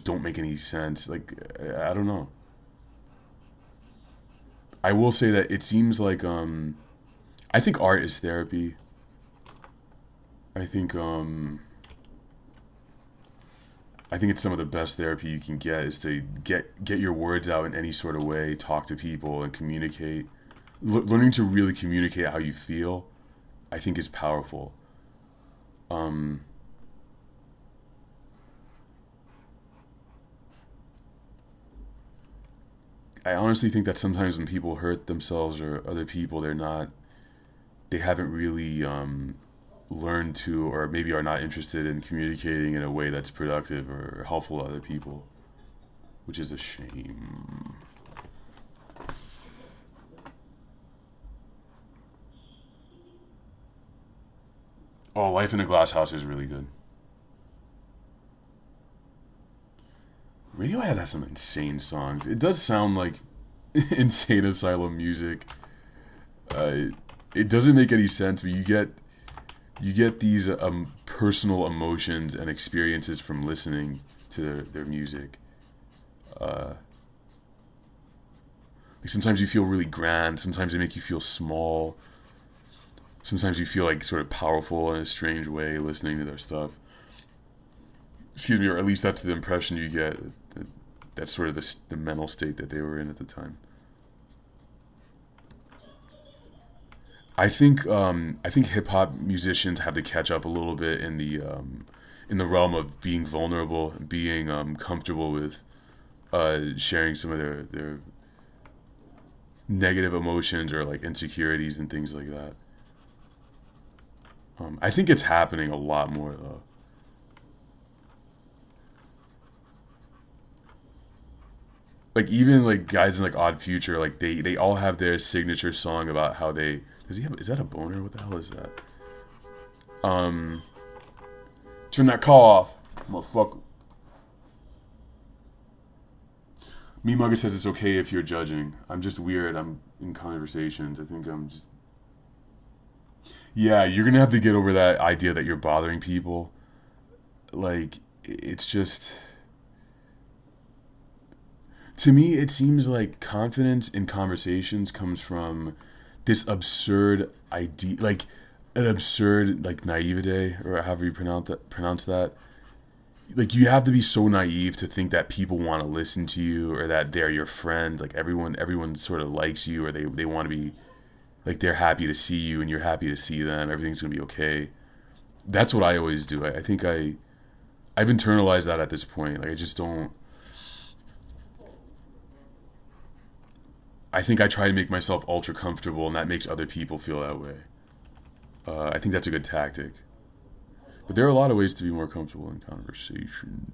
don't make any sense? Like I don't know. I will say that it seems like I think art is therapy. I think I think it's some of the best therapy you can get is to get your words out in any sort of way, talk to people and communicate. Learning to really communicate how you feel, I think is powerful. Um, I honestly think that sometimes when people hurt themselves or other people, they haven't really learned to, or maybe are not interested in communicating in a way that's productive or helpful to other people, which is a shame. Oh, Life in a Glass House is really good. Radiohead has some insane songs. It does sound like insane asylum music. Uh, it doesn't make any sense, but you get these personal emotions and experiences from listening to their music. Uh, like sometimes you feel really grand. Sometimes they make you feel small. Sometimes you feel like sort of powerful in a strange way listening to their stuff. Excuse me, or at least that's the impression you get. That's sort of the mental state that they were in at the time. I think hip hop musicians have to catch up a little bit in the realm of being vulnerable, being comfortable with sharing some of their negative emotions or like insecurities and things like that. I think it's happening a lot more though. Like even like guys in like Odd Future, like they all have their signature song about how they does he have is that a boner? What the hell is that? Turn that call off, motherfucker. Me Mugger says it's okay if you're judging. I'm just weird. I'm in conversations. I think I'm just. Yeah, you're gonna have to get over that idea that you're bothering people. Like, it's just. To me, it seems like confidence in conversations comes from this absurd idea, like an absurd like naivete, or however you pronounce that. Like, you have to be so naive to think that people want to listen to you, or that they're your friend. Like, everyone sort of likes you, or they want to be like, they're happy to see you and you're happy to see them. Everything's gonna be okay. That's what I always do. I think I've internalized that at this point. Like, I just don't. I think I try to make myself ultra comfortable, and that makes other people feel that way. I think that's a good tactic. But there are a lot of ways to be more comfortable in conversations.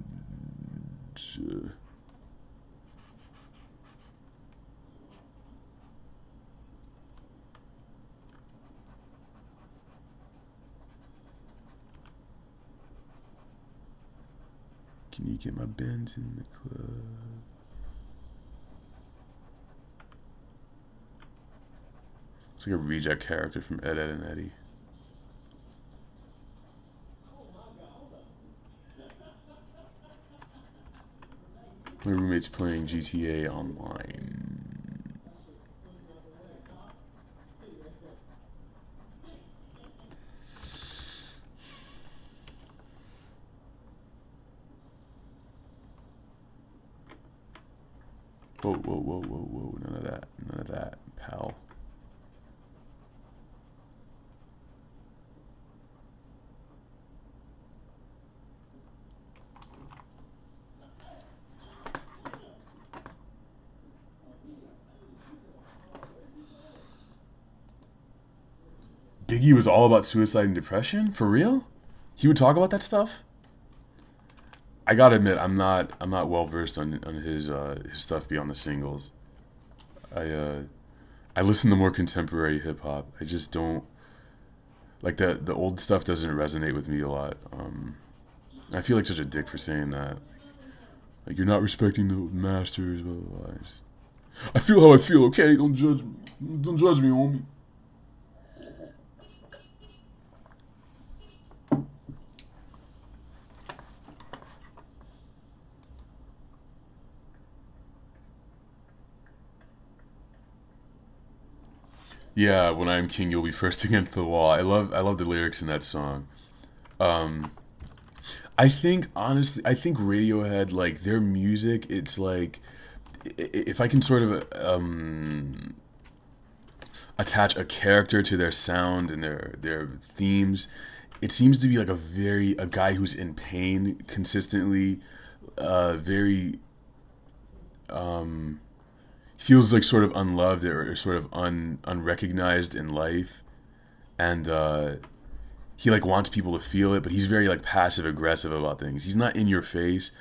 Can you get my Benz in the club? It's like a reject character from Ed, Ed, and Eddie. My roommate's playing GTA Online. Whoa, whoa, whoa, whoa, whoa. None of that, pal. Biggie was all about suicide and depression? For real? He would talk about that stuff? I gotta admit, I'm not well versed on his stuff beyond the singles. I listen to more contemporary hip hop. I just don't like the old stuff doesn't resonate with me a lot. I feel like such a dick for saying that. Like, you're not respecting the masters. Blah, blah, blah. I feel how I feel. Okay, don't judge me. Don't judge me, homie. Yeah, when I am king, you'll be first against the wall. I love the lyrics in that song. Um, I think honestly, I think Radiohead, like their music, it's like if I can sort of attach a character to their sound and their themes, it seems to be like a guy who's in pain consistently, very feels like sort of unloved, or sort of unrecognized in life, and he like wants people to feel it, but he's very like passive aggressive about things. He's not in your face.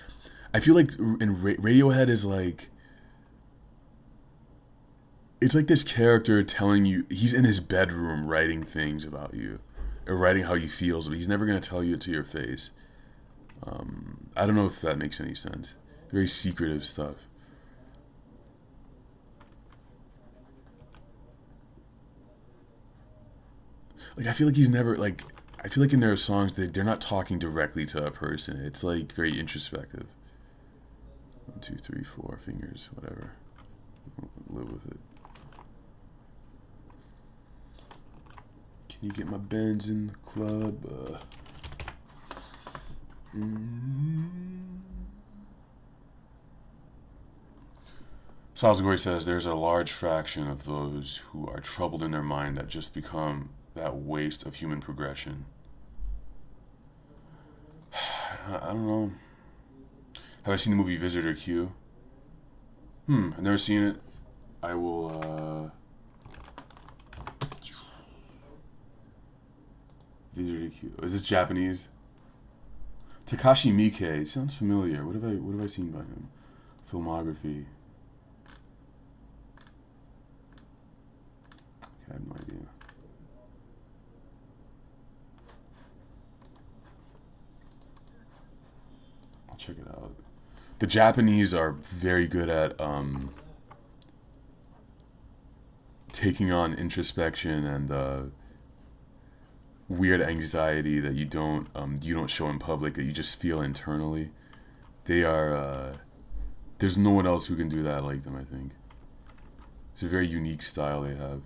I feel like Radiohead is like, it's like this character telling you he's in his bedroom writing things about you, or writing how he feels, but he's never gonna tell you it to your face. I don't know if that makes any sense. Very secretive stuff. Like, I feel like he's never like. I feel like in their songs they're not talking directly to a person. It's like very introspective. 1, 2, 3, 4 fingers, whatever. Live with it. Can you get my Benz in the club? Salzagori says there's a large fraction of those who are troubled in their mind that just become that waste of human progression. I don't know. Have I seen the movie Visitor Q? I've never seen it. I will, Visitor Q. Is this Japanese? Takashi Miike. Sounds familiar. What have I seen by him? Filmography. I have no idea. check it out. The Japanese are very good at taking on introspection and weird anxiety that you don't show in public, that you just feel internally. They are there's no one else who can do that like them, I think. It's a very unique style they have.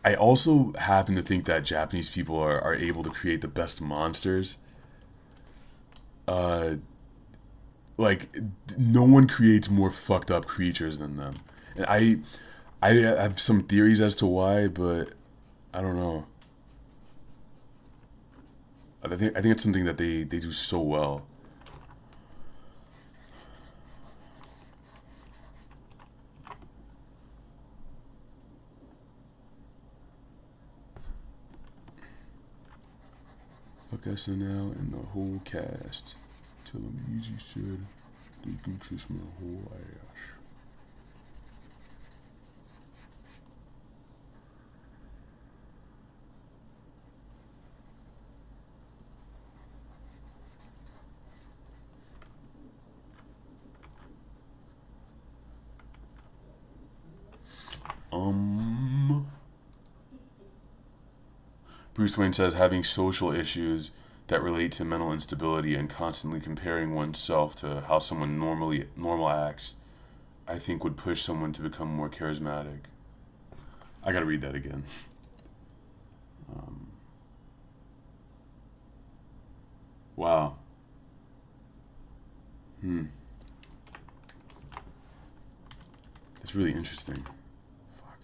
I also happen to think that Japanese people are able to create the best monsters. Like, no one creates more fucked up creatures than them. And I have some theories as to why, but I don't know. I think it's something that they do so well. Fuck SNL and the whole cast. Tell them Easy said they can kiss my whole ass. Bruce Wayne says having social issues that relate to mental instability and constantly comparing oneself to how someone normal acts, I think would push someone to become more charismatic. I gotta read that again. Wow. That's really interesting. Fuck.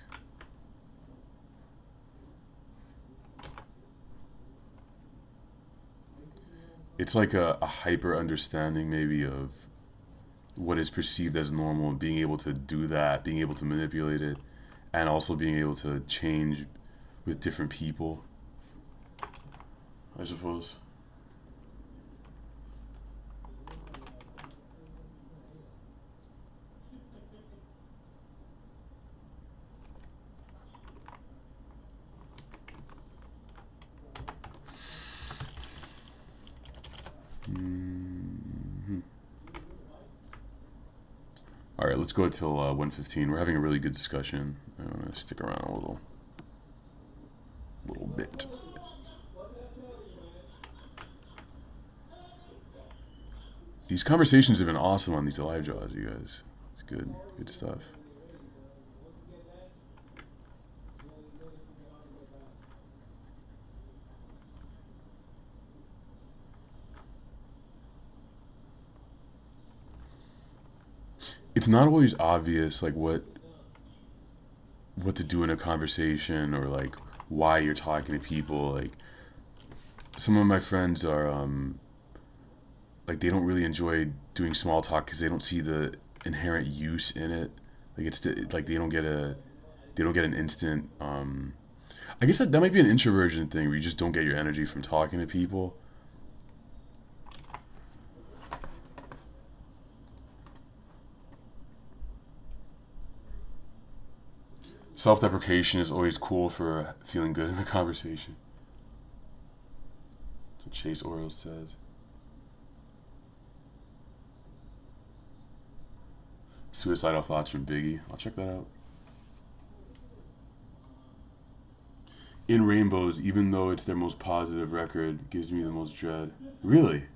It's like a hyper understanding maybe of what is perceived as normal, and being able to do that, being able to manipulate it, and also being able to change with different people, I suppose. All right, let's go till 1:15. We're having a really good discussion. I'm gonna stick around a little bit. These conversations have been awesome on these live draws, you guys. It's good stuff. It's not always obvious, like what to do in a conversation, or like why you're talking to people. Like, some of my friends are like, they don't really enjoy doing small talk because they don't see the inherent use in it. Like, it's like they don't get an instant. I guess that might be an introversion thing, where you just don't get your energy from talking to people. Self-deprecation is always cool for feeling good in the conversation. That's what Chase Orioles says. Suicidal Thoughts from Biggie. I'll check that out. In Rainbows, even though it's their most positive record, gives me the most dread. Really?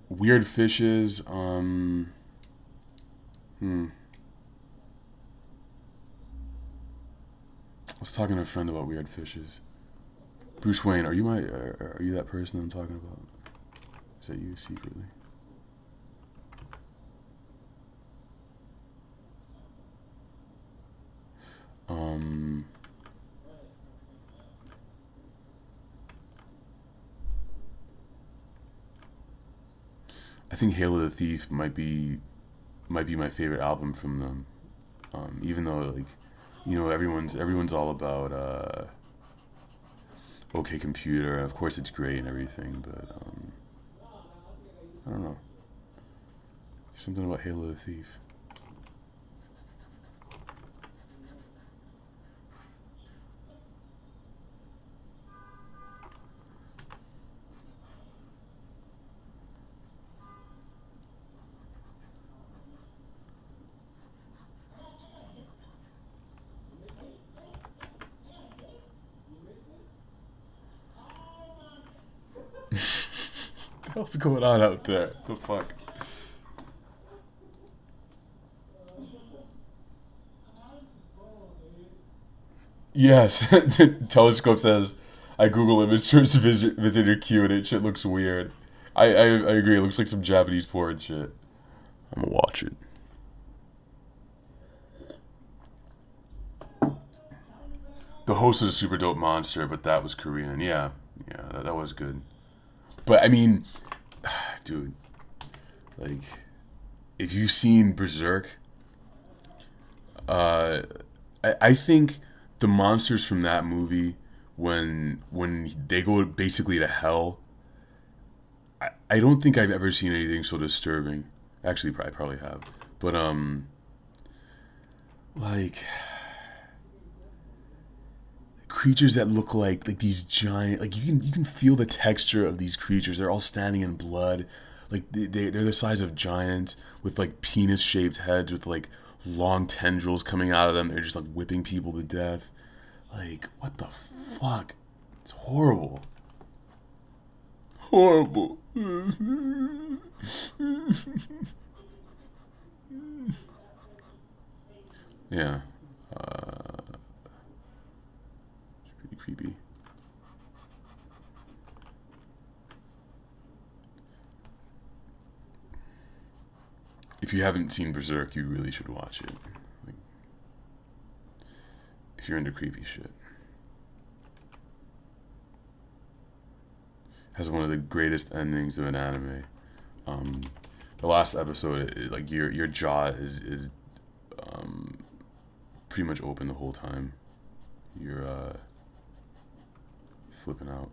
Weird Fishes. I was talking to a friend about Weird Fishes. Bruce Wayne, are you that person I'm talking about? Is that you secretly? I think Hail of the Thief might be my favorite album from them. Even though, like, everyone's all about OK Computer, and of course it's great and everything, but I don't know. There's something about Hail of the Thief. hell's going on out there? The fuck? Yes, Telescope says I Google image search visitor queue and it shit looks weird. I agree. It looks like some Japanese porn shit. I'm gonna watch it. The host was a super dope monster, but that was Korean. Yeah, yeah, that was good. But I mean, dude, like, if you've seen Berserk, uh, I think the monsters from that movie, when they go basically to hell, I don't think I've ever seen anything so disturbing. Actually, I probably have, but like creatures that look like these giant, like you can feel the texture of these creatures. They're all standing in blood, like they're the size of giants with like penis shaped heads with like long tendrils coming out of them. They're just like whipping people to death. Like, what the fuck? It's horrible. Horrible. Yeah. It's pretty creepy. If you haven't seen Berserk, you really should watch it. Like, if you're into creepy shit. Has one of the greatest endings of an anime. Um, the last episode, like your jaw is pretty much open the whole time. You're flipping out.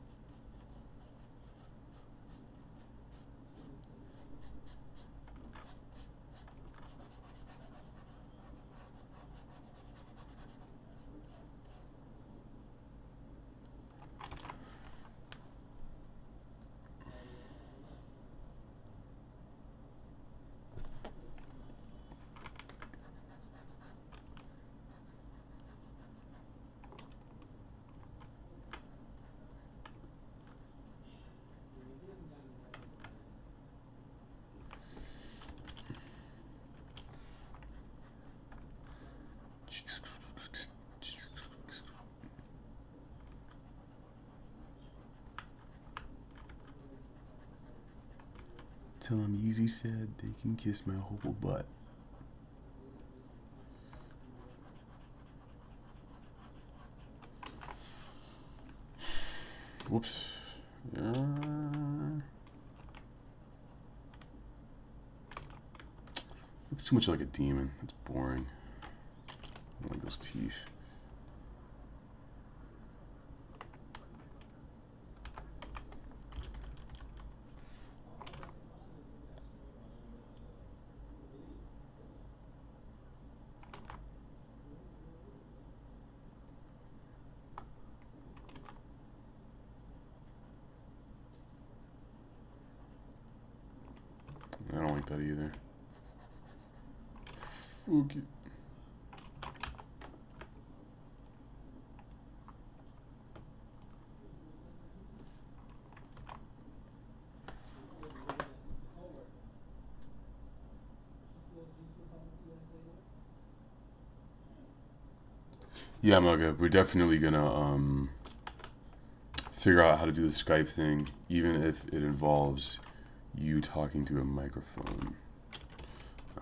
Tell him Yeezy said they can kiss my whole butt. Whoops. Looks too much like a demon. That's boring. I don't like those teeth. I don't like that either. Fuck it. Yeah, Mugga, we're definitely gonna figure out how to do the Skype thing, even if it involves you talking to a microphone.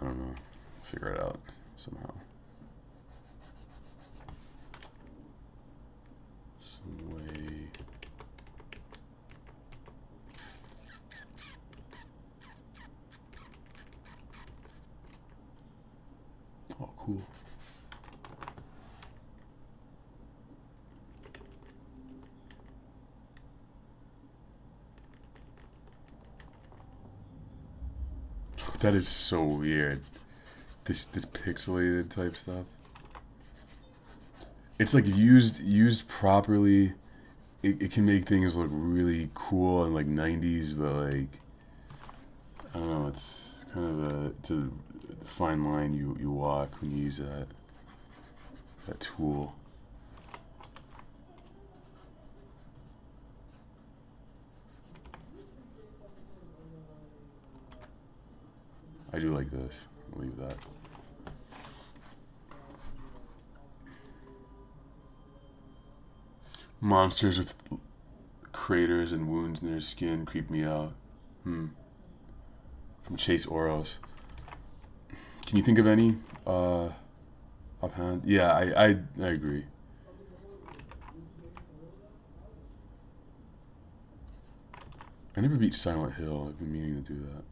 I don't know. Figure it out somehow. Some way. Oh, cool. That is so weird. This pixelated type stuff. It's like used properly, it can make things look really cool and like 90s, but like I don't know, it's kind of a fine line you walk when you use that tool. I do like this. I'll leave that. Monsters with craters and wounds in their skin creep me out. From Chase Oros. Can you think of any offhand? Yeah, I agree. I never beat Silent Hill. I've been meaning to do that.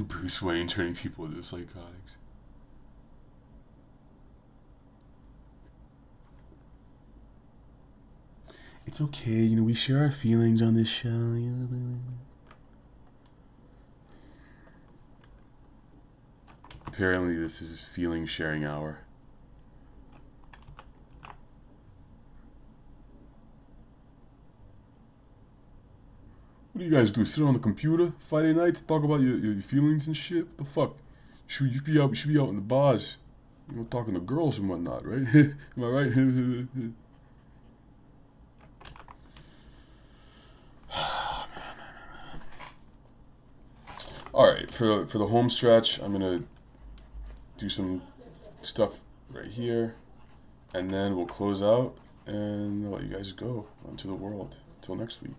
Bruce Wayne turning people into psychotics. It's okay, you know, we share our feelings on this show. Apparently this is feeling sharing hour. What do you guys do? Sit on the computer Friday nights, talk about your feelings and shit? What the fuck? You should be out in the bars, you know, talking to girls and whatnot, right? Am I right? All right, for the home stretch, I'm gonna do some stuff right here, and then we'll close out and I'll let you guys go onto the world until next week.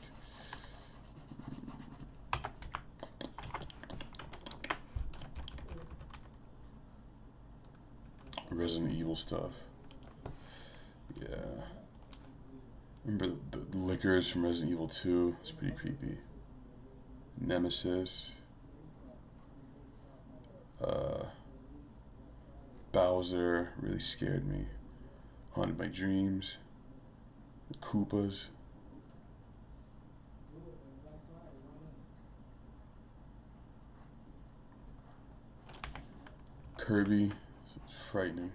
Resident Evil stuff. Yeah. Remember the liquors from Resident Evil 2? It's pretty creepy. Nemesis. Bowser really scared me. Haunted my dreams. The Koopas. Kirby. It's frightening.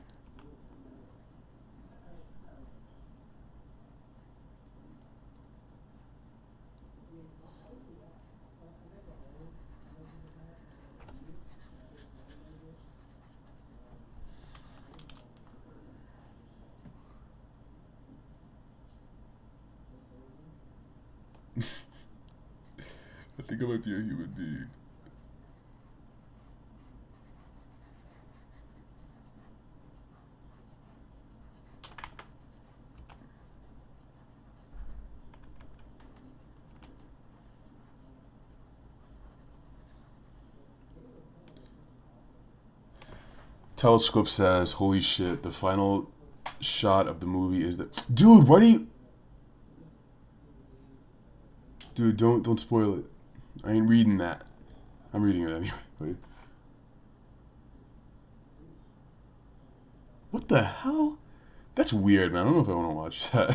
I think I might be a human being. Telescope says, holy shit, the final shot of the movie is that... Dude, why do you... Dude, don't spoil it. I ain't reading that. I'm reading it anyway. Wait. What the hell? That's weird, man. I don't know if I want to watch that.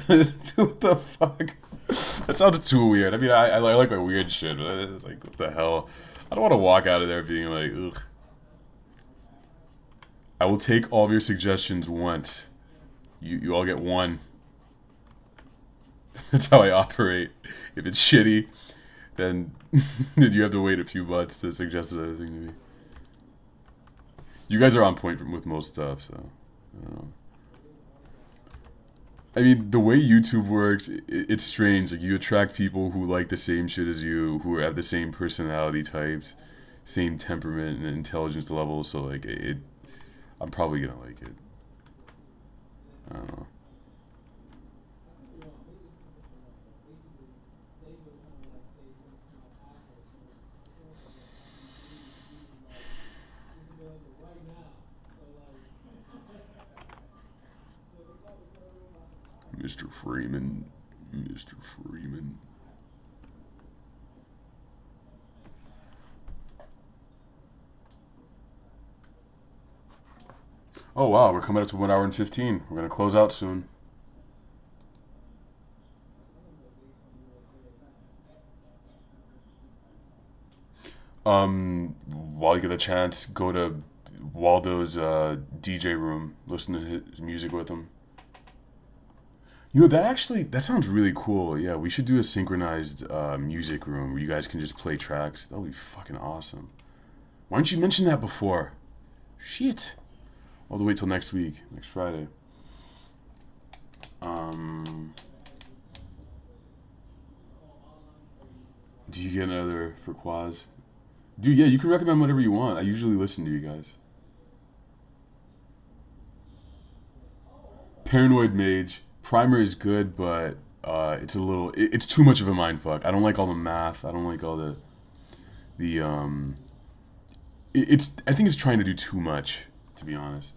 What the fuck? That sounds too weird. I mean, I like my weird shit, but it's like, what the hell? I don't want to walk out of there being like, ugh. I will take all of your suggestions once. You all get one. That's how I operate. If it's shitty, then you have to wait a few months to suggest another thing to me. You guys are on point with most stuff, so I don't know. I mean, the way YouTube works, it's strange. Like, you attract people who like the same shit as you, who have the same personality types, same temperament and intelligence level. So like, I'm probably gonna like it. I don't know. Mr. Freeman. Mr. Freeman. Oh wow, we're coming up to 1 hour and 15. We're gonna close out soon. while you get a chance, go to Waldo's DJ room, listen to his music with him. You know, that sounds really cool. Yeah, we should do a synchronized music room where you guys can just play tracks. That would be fucking awesome. Why didn't you mention that before? Shit. I'll have to wait till next week, next Friday. Do you get another for Quaz? Dude, yeah, you can recommend whatever you want. I usually listen to you guys. Paranoid Mage. Primer is good, but it's too much of a mind fuck. I don't like all the math. I don't like all the I think it's trying to do too much, to be honest.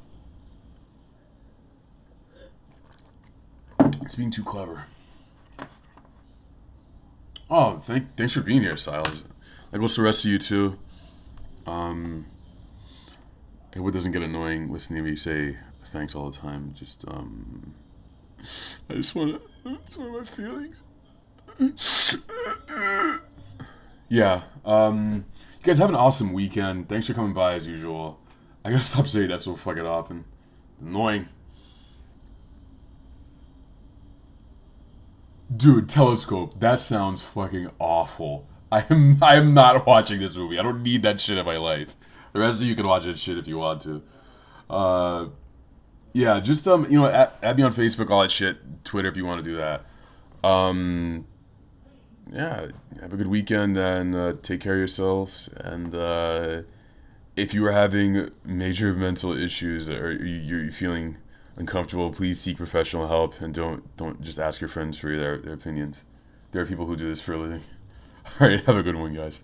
It's being too clever. Oh, thanks for being here, Silas. That goes to the rest of you too. I hope it doesn't get annoying listening to me say thanks all the time. I just want to. It's one of my feelings. Yeah. You guys have an awesome weekend. Thanks for coming by as usual. I gotta stop saying that so fucking often. Annoying. Dude, Telescope. That sounds fucking awful. I am not watching this movie. I don't need that shit in my life. The rest of you can watch that shit if you want to. Yeah, just add me on Facebook, all that shit. Twitter if you want to do that. Yeah, have a good weekend and take care of yourselves. And if you are having major mental issues or you're feeling uncomfortable, please seek professional help and don't just ask your friends for their opinions. There are people who do this for a living. All right, have a good one, guys.